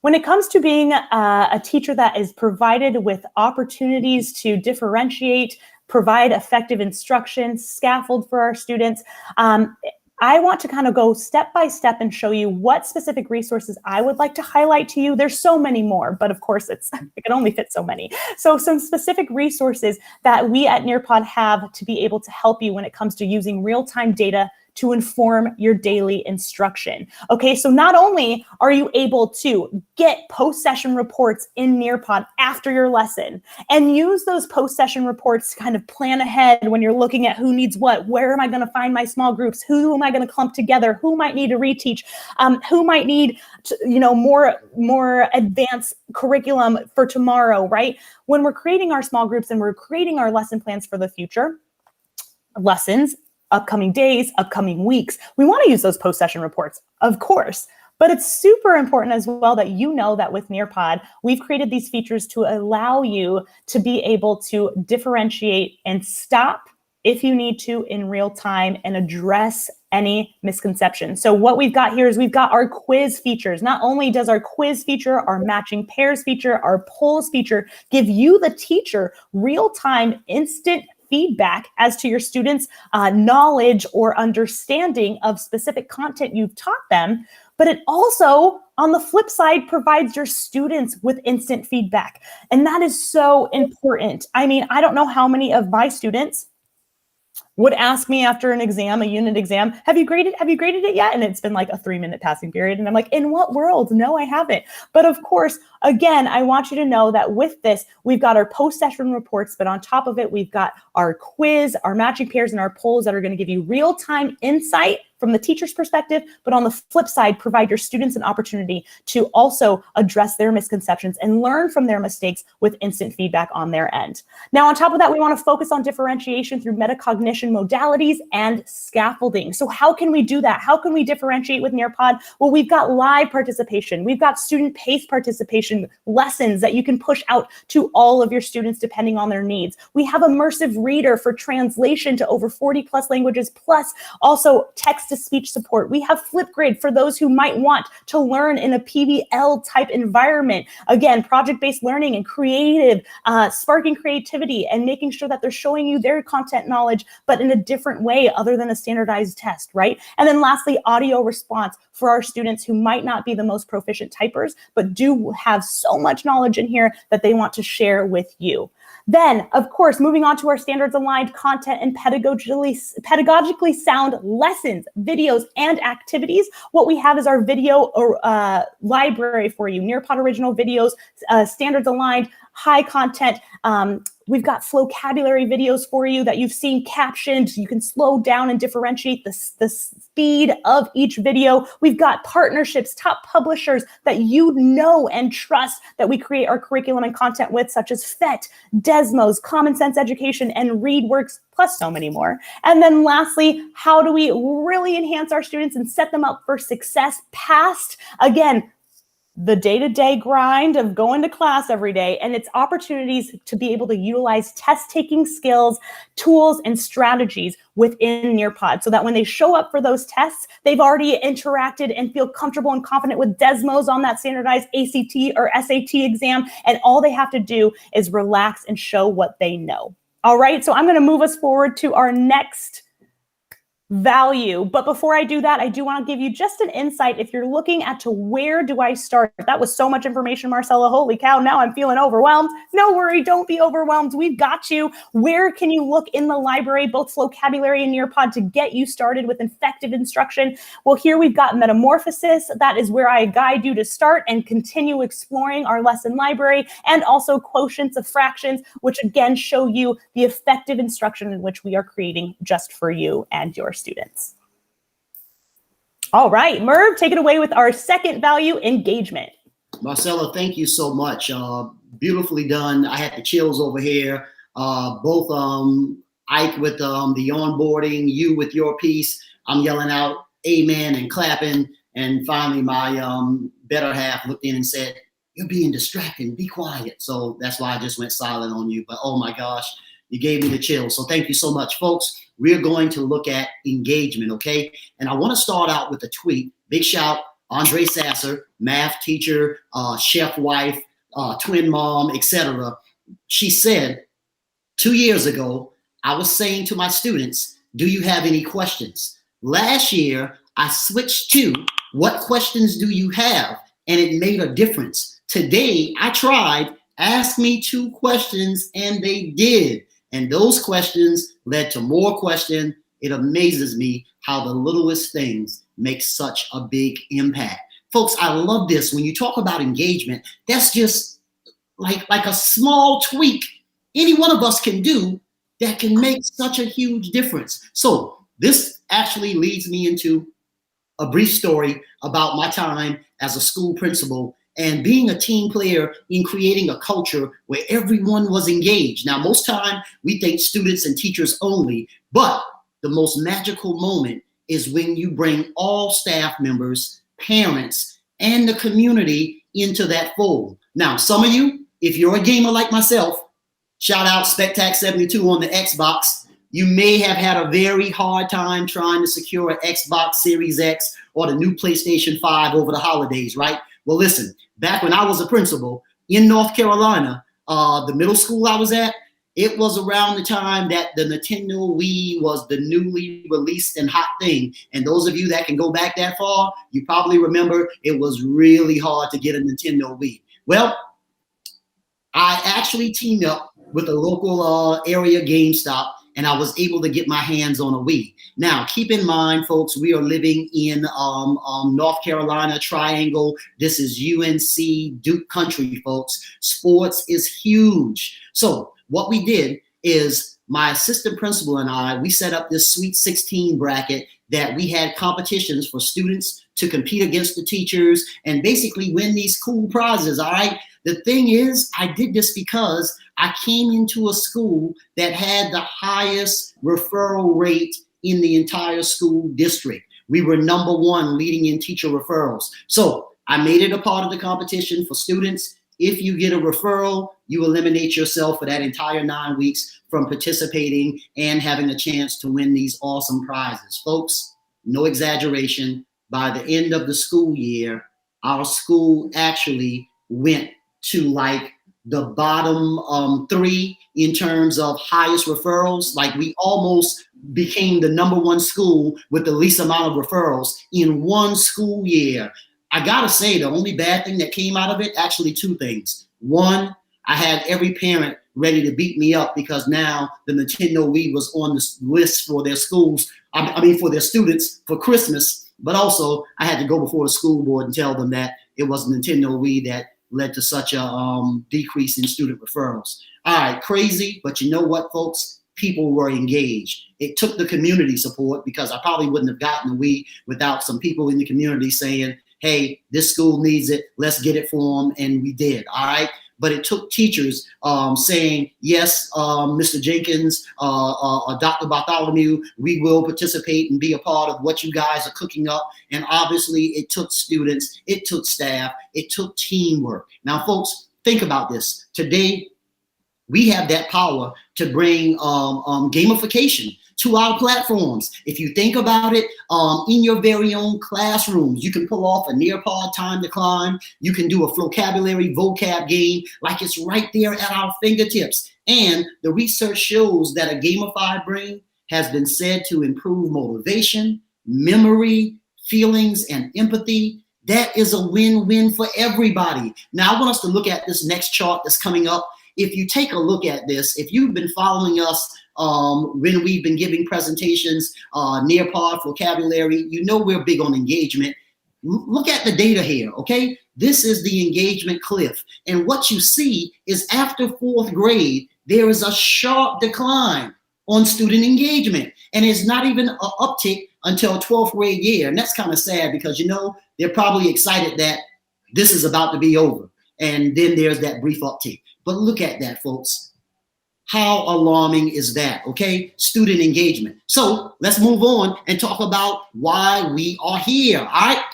when it comes to being a teacher that is provided with opportunities to differentiate, provide effective instruction, scaffold for our students, I want to kind of go step by step and show you what specific resources I would like to highlight to you. There's so many more, but of course it can only fit so many. So some specific resources that we at Nearpod have to be able to help you when it comes to using real-time data to inform your daily instruction. Okay, so not only are you able to get post-session reports in Nearpod after your lesson and use those post-session reports to kind of plan ahead when you're looking at who needs what, where am I gonna find my small groups, who am I gonna clump together, who might need to reteach, who might need to, more advanced curriculum for tomorrow, right? When we're creating our small groups and we're creating our lesson plans for the future, lessons, upcoming days, upcoming weeks, we want to use those post-session reports, of course. But it's super important as well that you know that with Nearpod, we've created these features to allow you to be able to differentiate and stop if you need to in real time and address any misconceptions. So what we've got here is we've got our quiz features. Not only does our quiz feature, our matching pairs feature, our polls feature give you, the teacher, real-time instant feedback as to your students' knowledge or understanding of specific content you've taught them, but it also, on the flip side, provides your students with instant feedback. And that is so important. I mean, I don't know how many of my students would ask me after an exam, a unit exam, have you graded it yet? And it's been like a 3-minute passing period. And I'm like, in what world? No, I haven't. But of course, again, I want you to know that with this, we've got our post-session reports, but on top of it, we've got our quiz, our matching pairs, and our polls that are going to give you real-time insight from the teacher's perspective, but on the flip side, provide your students an opportunity to also address their misconceptions and learn from their mistakes with instant feedback on their end. Now, on top of that, we want to focus on differentiation through metacognition modalities and scaffolding. So how can we do that? How can we differentiate with Nearpod? Well, we've got live participation. We've got student-paced participation lessons that you can push out to all of your students depending on their needs. We have immersive reader for translation to over 40+ languages, plus also text-to-speech support. We have Flipgrid for those who might want to learn in a PBL type environment. Again, project-based learning and creative, sparking creativity and making sure that they're showing you their content knowledge, but in a different way other than a standardized test, right? And then lastly, audio response for our students who might not be the most proficient typers, but do have so much knowledge in here that they want to share with you. Then, of course, moving on to our standards-aligned content and pedagogically sound lessons, videos, and activities. What we have is our video library for you. Nearpod original videos, standards-aligned, high content. We've got vocabulary videos for you that you've seen captioned. You can slow down and differentiate the speed of each video. We've got partnerships, top publishers that you know and trust that we create our curriculum and content with, such as FET, Desmos, Common Sense Education, and ReadWorks, plus so many more. And then lastly, how do we really enhance our students and set them up for success past, again, the day-to-day grind of going to class every day, and it's opportunities to be able to utilize test-taking skills, tools, and strategies within Nearpod so that when they show up for those tests, they've already interacted and feel comfortable and confident with Desmos on that standardized ACT or SAT exam, and all they have to do is relax and show what they know. All right, so I'm going to move us forward to our next value. But before I do that, I do want to give you just an insight. If you're looking at to where do I start? That was so much information, Marcella. Holy cow. Now I'm feeling overwhelmed. No worry. Don't be overwhelmed. We've got you. Where can you look in the library, both vocabulary and Nearpod, to get you started with effective instruction? Well, here we've got Metamorphosis. That is where I guide you to start and continue exploring our lesson library, and also Quotients of Fractions, which again show you the effective instruction in which we are creating just for you and your students. All right, Merv, take it away with our second value, engagement. Marcella, thank you so much. Beautifully done. I had the chills over here. Both Ike with the onboarding, you with your piece. I'm yelling out amen and clapping. And finally, my better half looked in and said, "You're being distracting. Be quiet." So that's why I just went silent on you. But oh my gosh, you gave me the chills. So thank you so much, folks. We're going to look at engagement, okay? And I want to start out with a tweet. Big shout, Andre Sasser, math teacher, chef wife, twin mom, etc. She said, 2 years ago, I was saying to my students, do you have any questions? Last year, I switched to, what questions do you have? And it made a difference. Today, I tried, ask me 2 questions, and they did. And those questions led to more questions. It amazes me how the littlest things make such a big impact. Folks, I love this. When you talk about engagement, that's just like a small tweak any one of us can do that can make such a huge difference. So this actually leads me into a brief story about my time as a school principal and being a team player in creating a culture where everyone was engaged. Now, most time we think students and teachers only, but the most magical moment is when you bring all staff members, parents, and the community into that fold. Now, some of you, if you're a gamer like myself, shout out Spectac72 on the Xbox, you may have had a very hard time trying to secure an Xbox Series X or the new PlayStation 5 over the holidays, right? Well, listen, back when I was a principal in North Carolina, the middle school I was at, it was around the time that the Nintendo Wii was the newly released and hot thing. And those of you that can go back that far, you probably remember it was really hard to get a Nintendo Wii. Well, I actually teamed up with a local area GameStop, and I was able to get my hands on a Wii. Now, keep in mind, folks, we are living in North Carolina Triangle. This is UNC Duke country, folks. Sports is huge. So what we did is my assistant principal and I, we set up this Sweet 16 bracket that we had competitions for students to compete against the teachers and basically win these cool prizes, all right? The thing is, I did this because I came into a school that had the highest referral rate in the entire school district. We were #1 leading in teacher referrals. So I made it a part of the competition for students. If you get a referral, you eliminate yourself for that entire 9 weeks from participating and having a chance to win these awesome prizes. Folks, no exaggeration, by the end of the school year, our school actually went to like the bottom 3 in terms of highest referrals. Like we almost became the #1 school with the least amount of referrals in one school year. I gotta say, the only bad thing that came out of it, actually 2 things. One, I had every parent ready to beat me up because now the Nintendo Wii was on the list for their schools, for their students for Christmas. But also I had to go before the school board and tell them that it was Nintendo Wii that led to such a decrease in student referrals. All right, crazy, but you know what, folks? People were engaged. It took the community support because I probably wouldn't have gotten the Wii without some people in the community saying, hey, this school needs it, let's get it for them, and we did, all right? but it took teachers saying, yes, Mr. Jenkins, Dr. Bartholomew, we will participate and be a part of what you guys are cooking up. And obviously it took students, it took staff, it took teamwork. Now, folks, think about this. Today, we have that power to bring gamification to our platforms. If you think about it, in your very own classrooms, you can pull off a Nearpod time to climb. You can do a vocabulary vocab game like it's right there at our fingertips. And the research shows that a gamified brain has been said to improve motivation, memory, feelings, and empathy. That is a win-win for everybody. Now, I want us to look at this next chart that's coming up. If you take a look at this, if you've been following us when we've been giving presentations, Nearpod, vocabulary, you know we're big on engagement. Look at the data here, okay? This is the engagement cliff. And what you see is after 4th grade, there is a sharp decline on student engagement. And it's not even an uptick until 12th grade year. And that's kind of sad because, you know, they're probably excited that this is about to be over. And then there's that brief uptick. But look at that, folks. How alarming is that, okay? Student engagement. So let's move on and talk about why we are here, all right?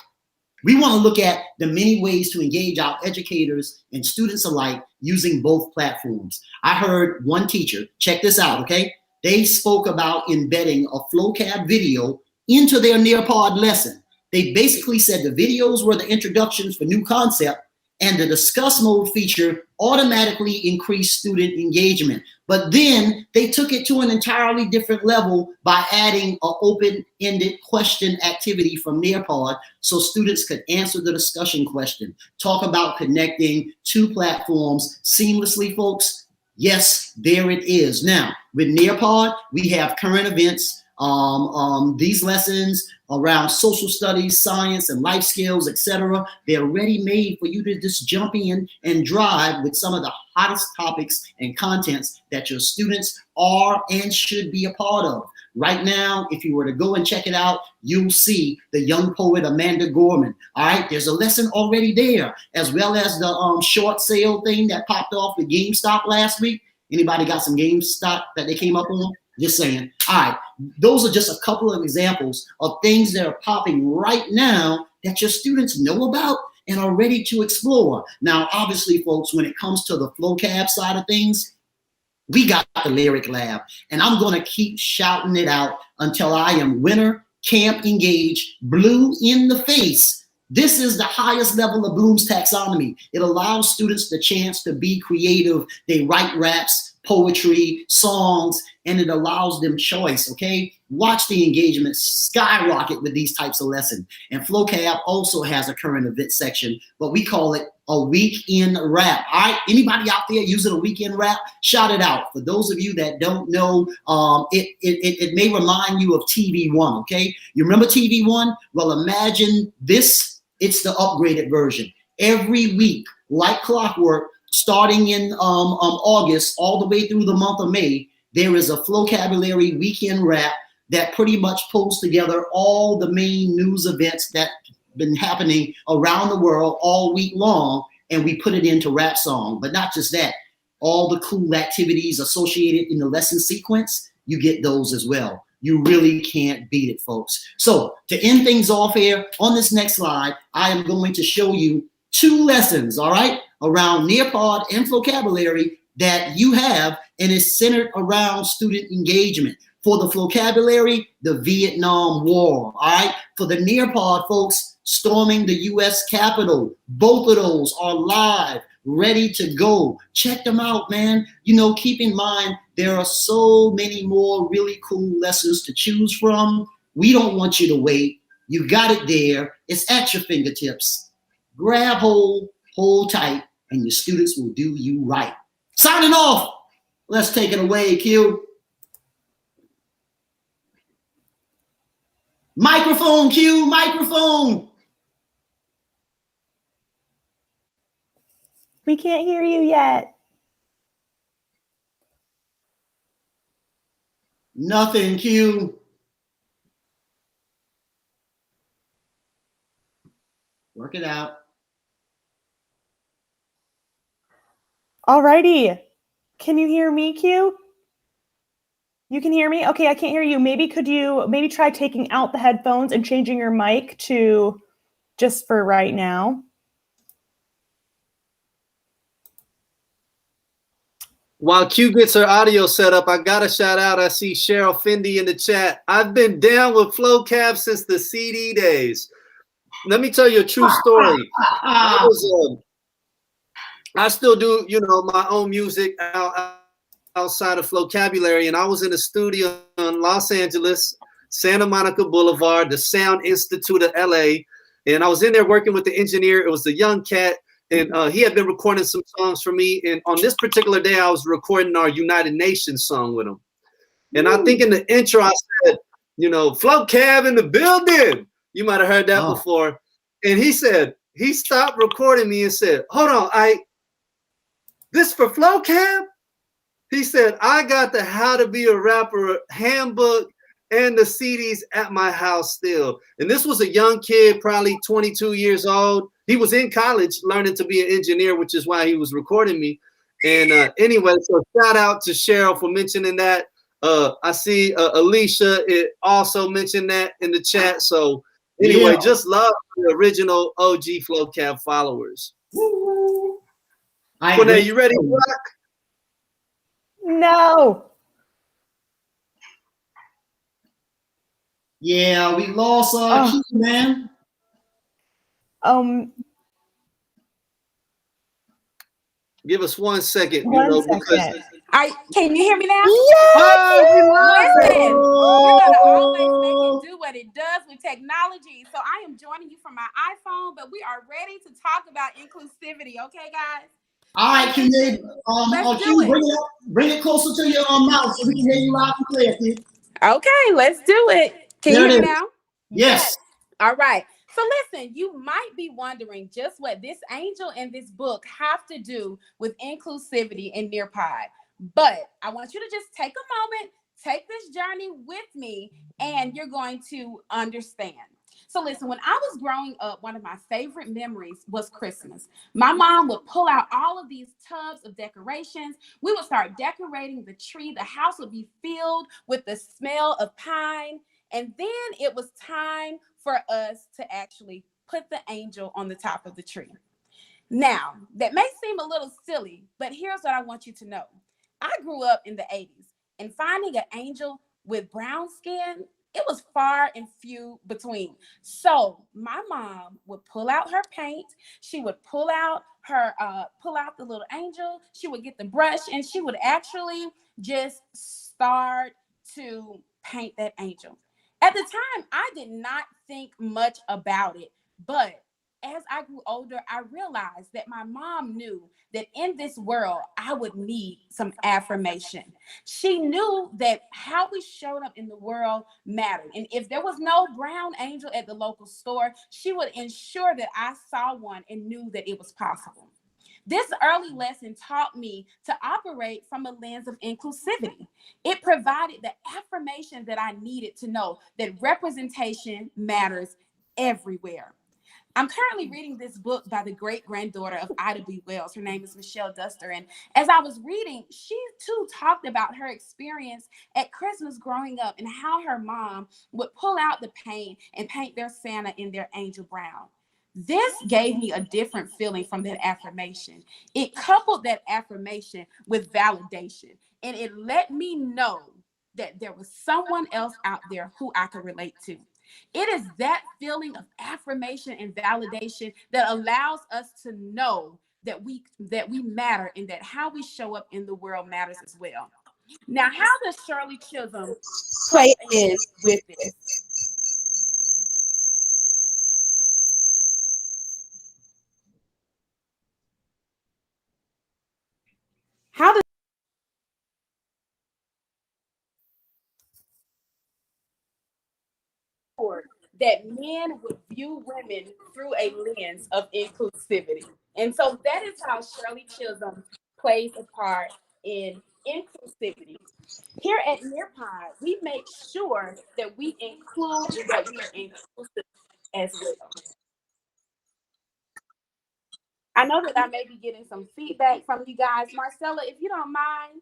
We want to look at the many ways to engage our educators and students alike using both platforms. I heard one teacher, check this out, okay? They spoke about embedding a FlowCab video into their Nearpod lesson. They basically said the videos were the introductions for new concept, and the discuss mode feature automatically increased student engagement. But then they took it to an entirely different level by adding an open-ended question activity from Nearpod so students could answer the discussion question. Talk about connecting two platforms seamlessly, folks. Yes, there it is. Now, with Nearpod, we have current events, these lessons around social studies, science, and life skills, etc. They're ready made for you to just jump in and drive with some of the hottest topics and contents that your students are and should be a part of. Right now, if you were to go and check it out, you'll see the young poet Amanda Gorman. All right, there's a lesson already there, as well as the short sale thing that popped off with GameStop last week. Anybody got some GameStop that they came up on? Just saying. All right, those are just a couple of examples of things that are popping right now that your students know about and are ready to explore. Now, obviously, folks, when it comes to the FlowCab side of things, we got the Lyric Lab, and I'm going to keep shouting it out until I am winner, camp engaged, blue in the face. This is the highest level of Bloom's taxonomy. It allows students the chance to be creative. They write raps, poetry, songs, and it allows them choice, okay? Watch the engagement skyrocket with these types of lessons. And FlowCab also has a current event section, but we call it a weekend rap. All right, anybody out there using a weekend rap, shout it out. For those of you that don't know, it may remind you of TV One, okay? You remember TV One? Well, imagine this, it's the upgraded version. Every week, like clockwork, starting in August all the way through the month of May, there is a vocabulary weekend wrap that pretty much pulls together all the main news events that been happening around the world all week long, and we put it into rap song. But not just that, all the cool activities associated in the lesson sequence, you get those as well. You really can't beat it, folks. So to end things off here, on this next slide, I am going to show you 2 lessons, all right, around Nearpod and vocabulary that you have, and it's centered around student engagement. For the vocabulary, the Vietnam War, all right? For the Nearpod, folks, storming the U.S. Capitol. Both of those are live, ready to go. Check them out, man. You know, keep in mind, there are so many more really cool lessons to choose from. We don't want you to wait. You got it there. It's at your fingertips. Grab hold tight, and your students will do you right. Signing off. Let's take it away, Q. Microphone, Q, microphone. We can't hear you yet. Nothing, Q. Work it out. Alrighty. Can you hear me, Q? You can hear me? Okay, I can't hear you. Could you try taking out the headphones and changing your mic to just for right now? While Q gets her audio set up, I got to shout out. I see Cheryl Fendi in the chat. I've been down with FlowCab since the CD days. Let me tell you a true story. I still do, my own music outside of Flowcabulary, and I was in a studio in Los Angeles, Santa Monica Boulevard, the Sound Institute of LA, and I was in there working with the engineer. It was a young cat. And he had been recording some songs for me. And on this particular day, I was recording our United Nations song with him. And I think in the intro, I said, Flow Cab in the building. You might have heard that before. And he stopped recording me and said, hold on, this for Flow Cab? He said, I got the How to Be a Rapper handbook and the CDs at my house still. And this was a young kid, probably 22 years old. He was in college learning to be an engineer, which is why he was recording me. And anyway, so shout out to Cheryl for mentioning that. I see Alicia also mentioned that in the chat. So anyway, just love the original OG FlowCab followers. Quinay, you ready to rock? No. Yeah, we lost Keith, man. Give us 1 second, because can you hear me now? Yes! Listen, we're gonna always make it do what it does with technology. So I am joining you from my iPhone, but we are ready to talk about inclusivity. Okay, guys? All right, can you bring it closer to your mouth so we can hear you loud and clear, kid. Okay, let's do it. Can you hear me now? Yes. All right. So listen, you might be wondering just what this angel and this book have to do with inclusivity in Nearpod. But I want you to just take a moment, take this journey with me, and you're going to understand. So listen, when I was growing up, one of my favorite memories was Christmas. My mom would pull out all of these tubs of decorations. We would start decorating the tree. The house would be filled with the smell of pine. And then it was time for us to actually put the angel on the top of the tree. Now, that may seem a little silly, but here's what I want you to know. I grew up in the 80s, and finding an angel with brown skin, it was far and few between. So my mom would pull out her paint. She would pull out the little angel. She would get the brush, and she would actually just start to paint that angel. At the time, I did not think much about it, but as I grew older, I realized that my mom knew that in this world, I would need some affirmation. She knew that how we showed up in the world mattered. And if there was no brown angel at the local store, she would ensure that I saw one and knew that it was possible. This early lesson taught me to operate from a lens of inclusivity. It provided the affirmation that I needed to know that representation matters everywhere. I'm currently reading this book by the great-granddaughter of Ida B. Wells. Her name is Michelle Duster. And as I was reading, she too talked about her experience at Christmas growing up and how her mom would pull out the paint and paint their Santa in their angel brown. This gave me a different feeling from that affirmation. It coupled that affirmation with validation, and it let me know that there was someone else out there who I could relate to. It is that feeling of affirmation and validation that allows us to know that we matter and that how we show up in the world matters as well. Now, how does Shirley Chisholm play in with this? How does that men would view women through a lens of inclusivity? And so that is how Shirley Chisholm plays a part in inclusivity. Here at Nearpod, we make sure that we include and that we are inclusive as well. I know that I may be getting some feedback from you guys. Marcella, if you don't mind.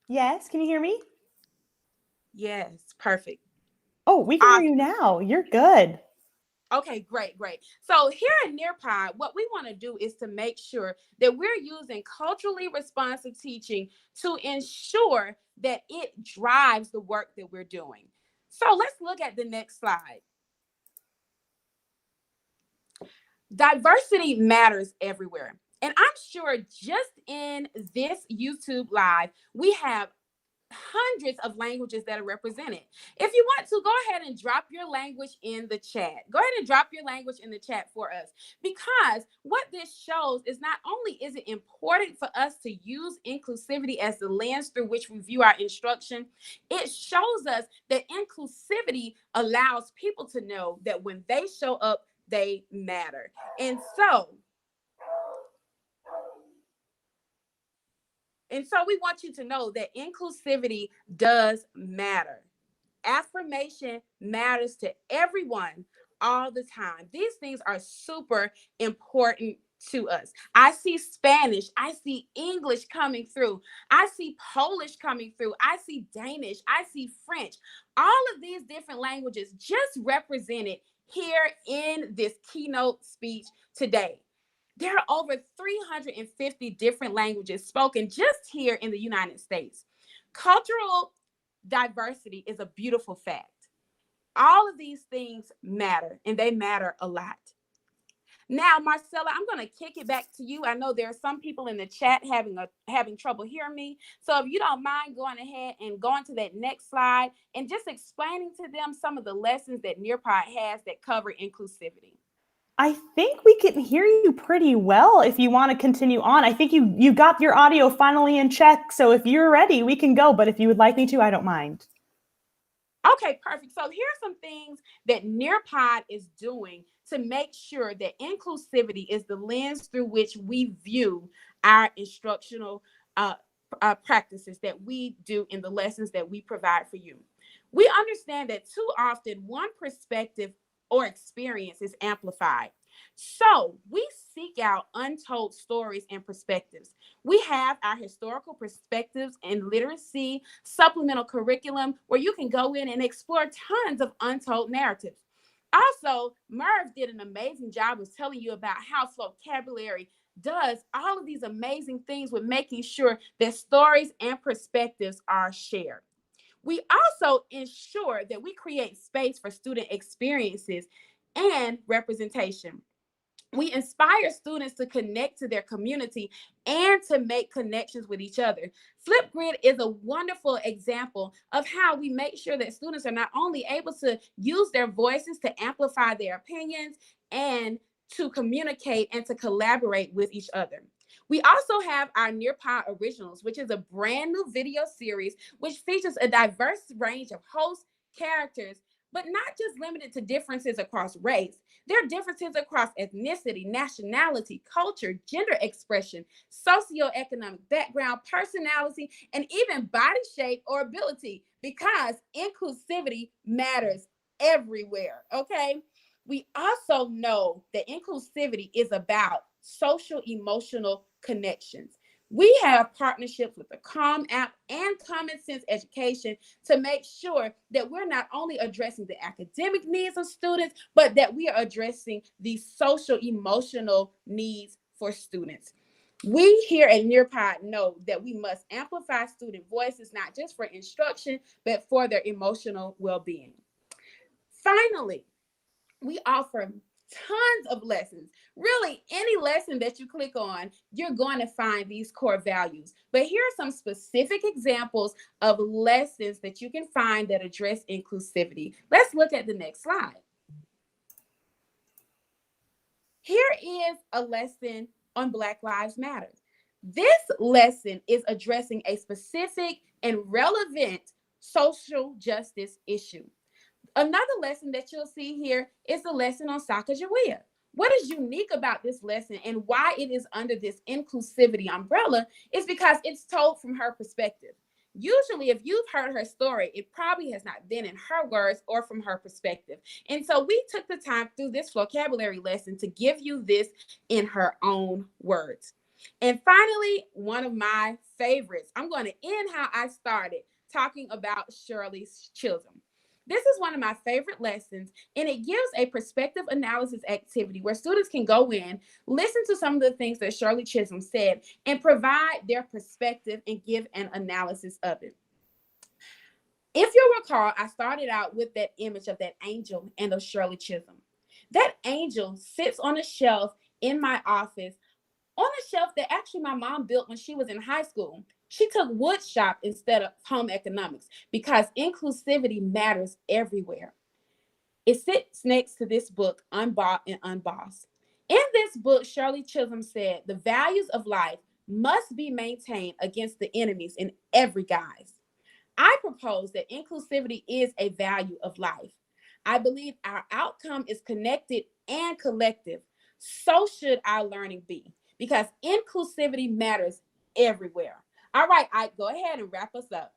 Yes, can you hear me? Yes, perfect. Oh, we can hear you now. You're good. Okay, great. So here at Nearpod, what we want to do is to make sure that we're using culturally responsive teaching to ensure that it drives the work that we're doing. So let's look at the next slide. Diversity matters everywhere. And I'm sure just in this YouTube live, we have hundreds of languages that are represented. If you want to, go ahead and drop your language in the chat. Go ahead and drop your language in the chat for us, because what this shows is not only is it important for us to use inclusivity as the lens through which we view our instruction, it shows us that inclusivity allows people to know that when they show up, they matter. And so we want you to know that inclusivity does matter. Affirmation matters to everyone all the time. These things are super important to us. I see Spanish, I see English coming through, I see Polish coming through, I see Danish, I see French. All of these different languages just represented here in this keynote speech today. There are over 350 different languages spoken just here in the United States. Cultural diversity is a beautiful fact. All of these things matter, and they matter a lot. Now, Marcella, I'm going to kick it back to you. I know there are some people in the chat having trouble hearing me. So if you don't mind going ahead and going to that next slide and just explaining to them some of the lessons that Nearpod has that cover inclusivity. I think we can hear you pretty well if you want to continue on. I think you got your audio finally in check. So if you're ready, we can go. But if you would like me to, I don't mind. Okay, perfect. So here's some things that Nearpod is doing to make sure that inclusivity is the lens through which we view our instructional practices that we do in the lessons that we provide for you. We understand that too often one perspective or experience is amplified. So we seek out untold stories and perspectives. We have our historical perspectives and literacy supplemental curriculum where you can go in and explore tons of untold narratives. Also, Merv did an amazing job of telling you about how vocabulary does all of these amazing things with making sure that stories and perspectives are shared. We also ensure that we create space for student experiences and representation. We inspire students to connect to their community and to make connections with each other. Flipgrid is a wonderful example of how we make sure that students are not only able to use their voices to amplify their opinions and to communicate and to collaborate with each other. We also have our Nearpod Originals, which is a brand new video series which features a diverse range of hosts, characters, but not just limited to differences across race. There are differences across ethnicity, nationality, culture, gender expression, socioeconomic background, personality, and even body shape or ability, because inclusivity matters everywhere, okay? We also know that inclusivity is about social emotional connections. We have partnerships with the Calm app and Common Sense Education to make sure that we're not only addressing the academic needs of students, but that we are addressing the social emotional needs for students. We here at Nearpod know that we must amplify student voices, not just for instruction, but for their emotional well-being. Finally, we offer tons of lessons. Really, any lesson that you click on, you're going to find these core values. But here are some specific examples of lessons that you can find that address inclusivity. Let's look at the next slide. Here is a lesson on Black Lives Matter. This lesson is addressing a specific and relevant social justice issue. Another lesson that you'll see here is the lesson on Sacagawea. What is unique about this lesson and why it is under this inclusivity umbrella is because it's told from her perspective. Usually, if you've heard her story, it probably has not been in her words or from her perspective. And so we took the time through this vocabulary lesson to give you this in her own words. And finally, one of my favorites, I'm going to end how I started, talking about Shirley Chisholm. This is one of my favorite lessons, and it gives a perspective analysis activity where students can go in, listen to some of the things that Shirley Chisholm said, and provide their perspective and give an analysis of it. If you'll recall, I started out with that image of that angel and of Shirley Chisholm. That angel sits on a shelf in my office, on a shelf that actually my mom built when she was in high school. She took wood shop instead of home economics because inclusivity matters everywhere. It sits next to this book, Unbought and Unbossed. In this book, Shirley Chisholm said, the values of life must be maintained against the enemies in every guise. I propose that inclusivity is a value of life. I believe our outcome is connected and collective. So should our learning be, because inclusivity matters everywhere. All right, Ike, go ahead and wrap us up.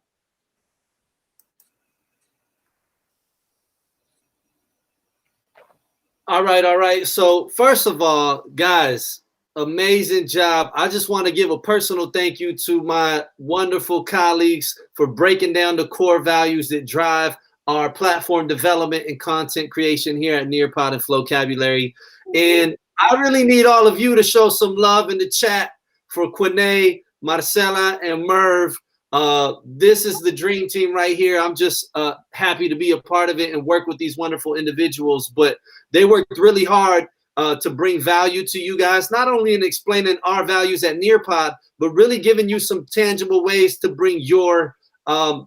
All right. So first of all, guys, amazing job. I just want to give a personal thank you to my wonderful colleagues for breaking down the core values that drive our platform development and content creation here at Nearpod and Flowcabulary. And I really need all of you to show some love in the chat for Quinay, Marcela, and Merv. This is the dream team right here. I'm just happy to be a part of it and work with these wonderful individuals. But they worked really hard to bring value to you guys, not only in explaining our values at Nearpod, but really giving you some tangible ways to bring your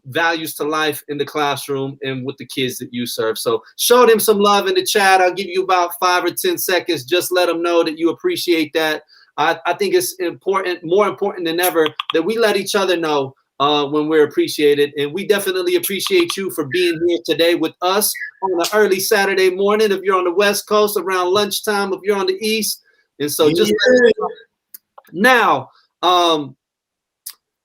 values to life in the classroom and with the kids that you serve. So show them some love in the chat. I'll give you about 5 or 10 seconds. Just let them know that you appreciate that. I think it's important, more important than ever, that we let each other know when we're appreciated. And we definitely appreciate you for being here today with us on an early Saturday morning. If you're on the West Coast, around lunchtime, if you're on the East. And so just now,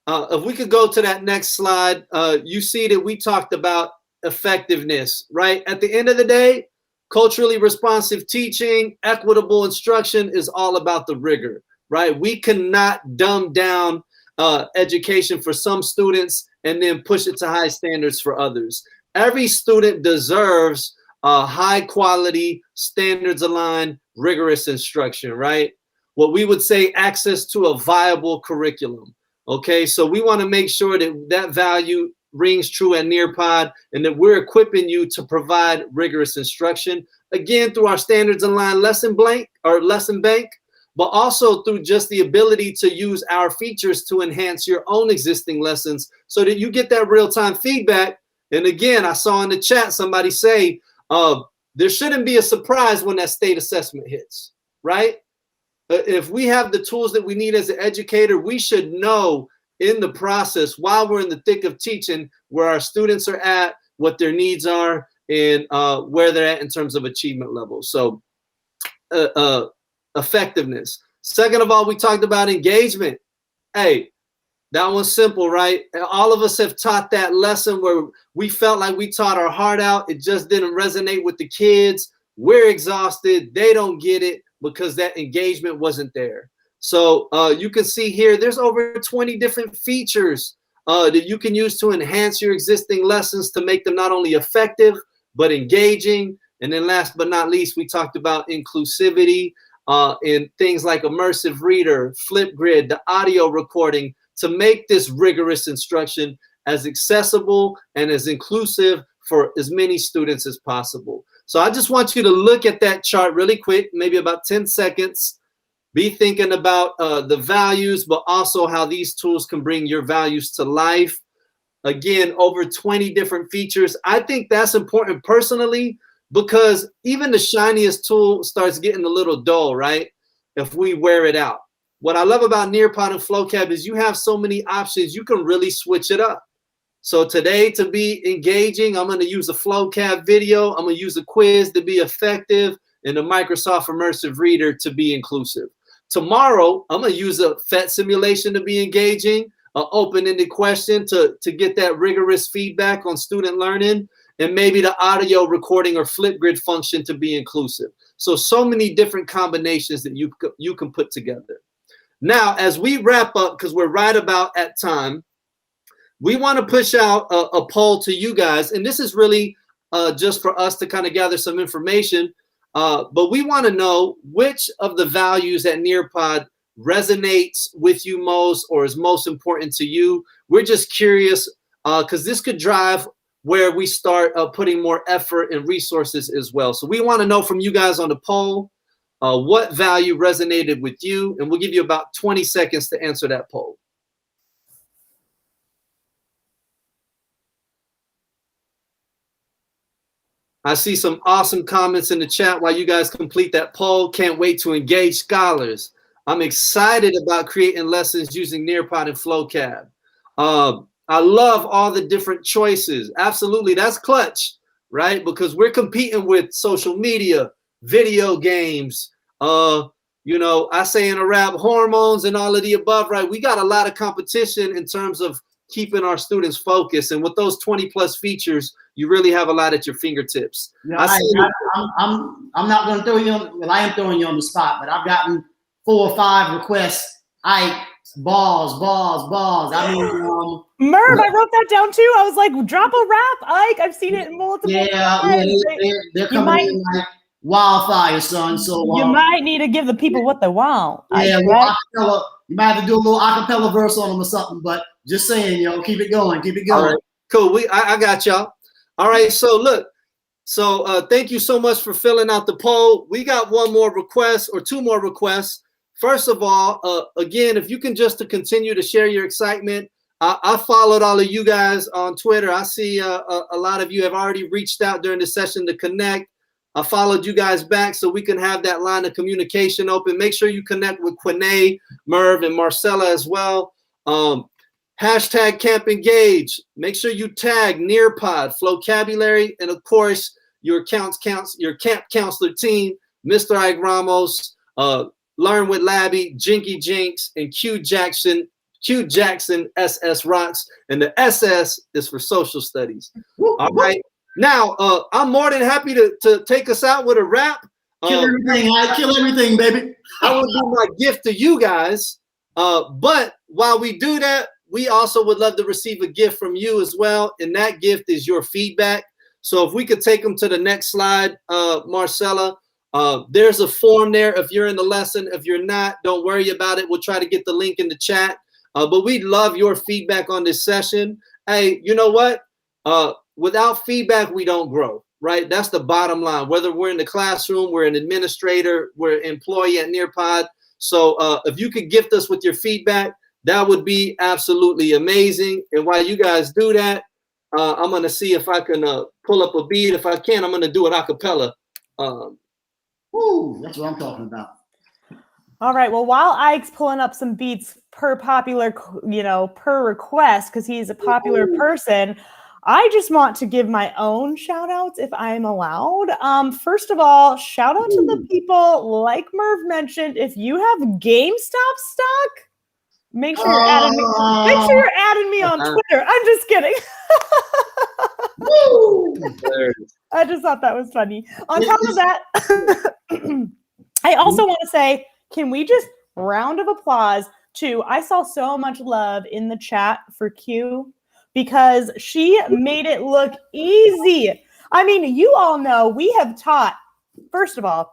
if we could go to that next slide, you see that we talked about effectiveness, right? At the end of the day, culturally responsive teaching, equitable instruction is all about the rigor, right? We cannot dumb down education for some students and then push it to high standards for others. Every student deserves high quality, standards aligned, rigorous instruction, right? What we would say access to a viable curriculum. Okay, so we want to make sure that that value rings true at Nearpod and that we're equipping you to provide rigorous instruction, again, through our standards aligned lesson bank, but also through just the ability to use our features to enhance your own existing lessons so that you get that real-time feedback. And again, I saw in the chat somebody say, there shouldn't be a surprise when that state assessment hits, right? If we have the tools that we need as an educator, we should know in the process, while we're in the thick of teaching, where our students are at, what their needs are, and where they're at in terms of achievement levels. So effectiveness. Second of all, we talked about engagement. Hey, that one's simple, right? All of us have taught that lesson where we felt like we taught our heart out. It just didn't resonate with the kids. We're exhausted. They don't get it because that engagement wasn't there. So you can see here, there's over 20 different features that you can use to enhance your existing lessons to make them not only effective, but engaging. And then last but not least, we talked about inclusivity in things like immersive reader, Flipgrid, the audio recording, to make this rigorous instruction as accessible and as inclusive for as many students as possible. So I just want you to look at that chart really quick, maybe about 10 seconds. Be thinking about the values, but also how these tools can bring your values to life. Again, over 20 different features. I think that's important personally because even the shiniest tool starts getting a little dull, right? If we wear it out. What I love about Nearpod and Flowcab is you have so many options. You can really switch it up. So today, to be engaging, I'm going to use a Flowcab video. I'm going to use a quiz to be effective and a Microsoft Immersive Reader to be inclusive. Tomorrow, I'm going to use a PhET simulation to be engaging, an open-ended question to get that rigorous feedback on student learning, and maybe the audio recording or Flipgrid function to be inclusive. So many different combinations that you can put together. Now, as we wrap up, because we're right about at time, we want to push out a poll to you guys, and this is really just for us to kind of gather some information, but we want to know which of the values at Nearpod resonates with you most or is most important to you. We're just curious because this could drive where we start putting more effort and resources as well. So we want to know from you guys on the poll what value resonated with you, and we'll give you about 20 seconds to answer that poll. I see some awesome comments in the chat while you guys complete that poll. Can't wait to engage scholars. I'm excited about creating lessons using Nearpod and FlowCab. I love all the different choices. Absolutely, that's clutch, right? Because we're competing with social media, video games, you know, I say in a rap, hormones and all of the above, right? We got a lot of competition in terms of keeping our students focused. And with those 20 plus features, you really have a lot at your fingertips. Yeah, I'm not going to throw you on, well, I am throwing you on the spot, but I've gotten 4 or 5 requests. Balls. I mean, Merv, I wrote that down too. I was like, drop a rap, Ike. I've seen it multiple times. They're coming in like wildfire, son. So you might need to give the people what they want. Yeah, well, acapella, you might have to do a little acapella verse on them or something. But just saying, keep it going. All right, cool. I got y'all. All right, so look. So thank you so much for filling out the poll. We got 1 more request or 2 more requests. First of all, again, if you can just to continue to share your excitement. I followed all of you guys on Twitter. I see a lot of you have already reached out during the session to connect. I followed you guys back so we can have that line of communication open. Make sure you connect with Quinay, Merv, and Marcella as well. Hashtag Camp Engage. Make sure you tag Nearpod, Flowcabulary, and of course, your camp counselor team, Mr. Ike Ramos, Learn with Labby, Jinky Jinx, and Q Jackson SS Rocks, and the SS is for social studies. All right. Now, I'm more than happy to take us out with a rap. Kill everything, I kill everything, baby. I will do my gift to you guys. But while we do that, we also would love to receive a gift from you as well. And that gift is your feedback. So if we could take them to the next slide, Marcella. There's a form there if you're in the lesson. If you're not, don't worry about it. We'll try to get the link in the chat. But we'd love your feedback on this session. Hey, you know what? Without feedback, we don't grow, right? That's the bottom line. Whether we're in the classroom, we're an administrator, we're an employee at Nearpod. So if you could gift us with your feedback, that would be absolutely amazing. And while you guys do that, I'm going to see if I can pull up a beat. If I can, I'm going to do it a cappella. Woo, that's what I'm talking about. All right. Well, while Ike's pulling up some beats per popular, per request, because he's a popular person, I just want to give my own shout outs if I'm allowed. First of all, shout out to the people like Merv mentioned. If you have GameStop stock, make sure you're adding me. Make sure you're adding me on Twitter. I'm just kidding. I just thought that was funny. On top of that, I also want to say, can we just round of applause to, I saw so much love in the chat for Q because she made it look easy. I mean, you all know we have taught, first of all,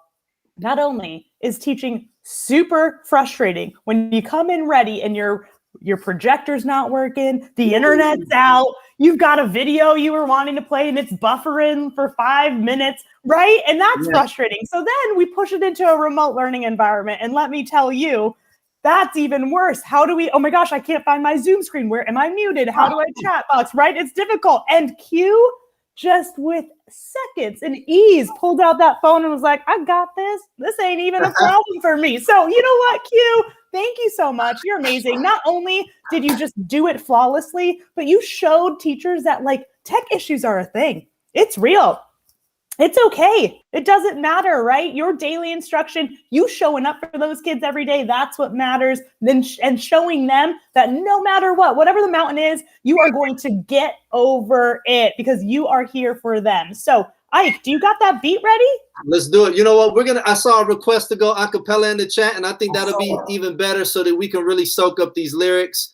not only is teaching super frustrating when you come in ready and your projector's not working, the internet's out, you've got a video you were wanting to play and it's buffering for 5 minutes, right? And that's frustrating. So then we push it into a remote learning environment. And let me tell you, that's even worse. How do we, oh my gosh, I can't find my Zoom screen. Where am I muted? How do I chat box, right? It's difficult. And Q, just with seconds and ease, pulled out that phone and was like, I got this. This ain't even a problem for me. So you know what, Q? Thank you so much. You're amazing. Not only did you just do it flawlessly, but you showed teachers that like tech issues are a thing. It's real. It's okay. It doesn't matter, right? Your daily instruction, you showing up for those kids every day, that's what matters. And showing them that no matter what, whatever the mountain is, you are going to get over it because you are here for them. So, Ike, do you got that beat ready? Let's do it. You know what? I saw a request to go a cappella in the chat, and I think that'll be even better so that we can really soak up these lyrics.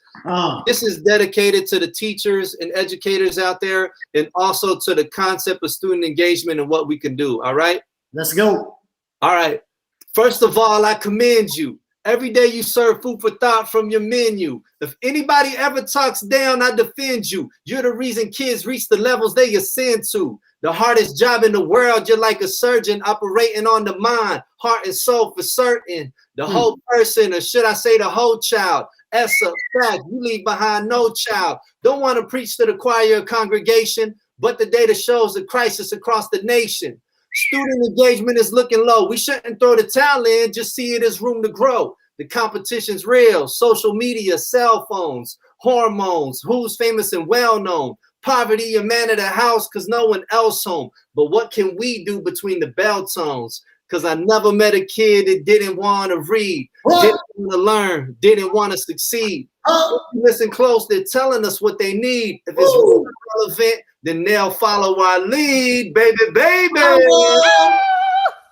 This is dedicated to the teachers and educators out there, and also to the concept of student engagement and what we can do. All right? Let's go. All right. First of all, I commend you. Every day you serve food for thought from your menu. If anybody ever talks down, I defend you. You're the reason kids reach the levels they ascend to. The hardest job in the world, you're like a surgeon operating on the mind, heart and soul for certain. The whole person, or should I say the whole child. That's a fact. You leave behind no child. Don't want to preach to the choir or congregation, but the data shows a crisis across the nation. Student engagement is looking low. We shouldn't throw the towel in, just see it as room to grow. The competition's real. Social media, cell phones, hormones, who's famous and well-known. Poverty, a man at a house because no one else home. But what can we do between the bell tones? Because I never met a kid that didn't want to read, didn't want to learn, didn't want to succeed. Listen close, they're telling us what they need. If it's really relevant, then they'll follow our lead, baby, baby.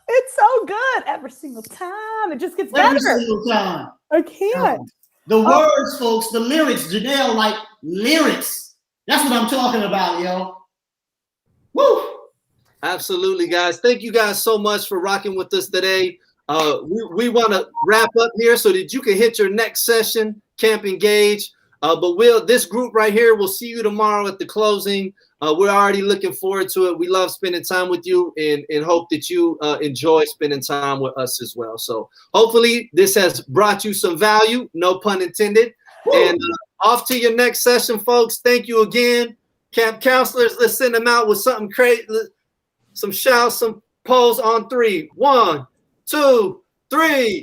It's so good every single time. It just gets better. Every single time. I can't. The words, folks, the lyrics, Janelle, like lyrics. That's what I'm talking about, yo. Woo! Absolutely, guys. Thank you guys so much for rocking with us today. We want to wrap up here so that you can hit your next session, Camp Engage. But this group right here, we'll see you tomorrow at the closing. We're already looking forward to it. We love spending time with you and hope that you enjoy spending time with us as well. So hopefully this has brought you some value, no pun intended. Woo! And off to your next session, folks. Thank you again. Camp counselors, let's send them out with something crazy, some shouts, some pose on 3. 1, 2, 3.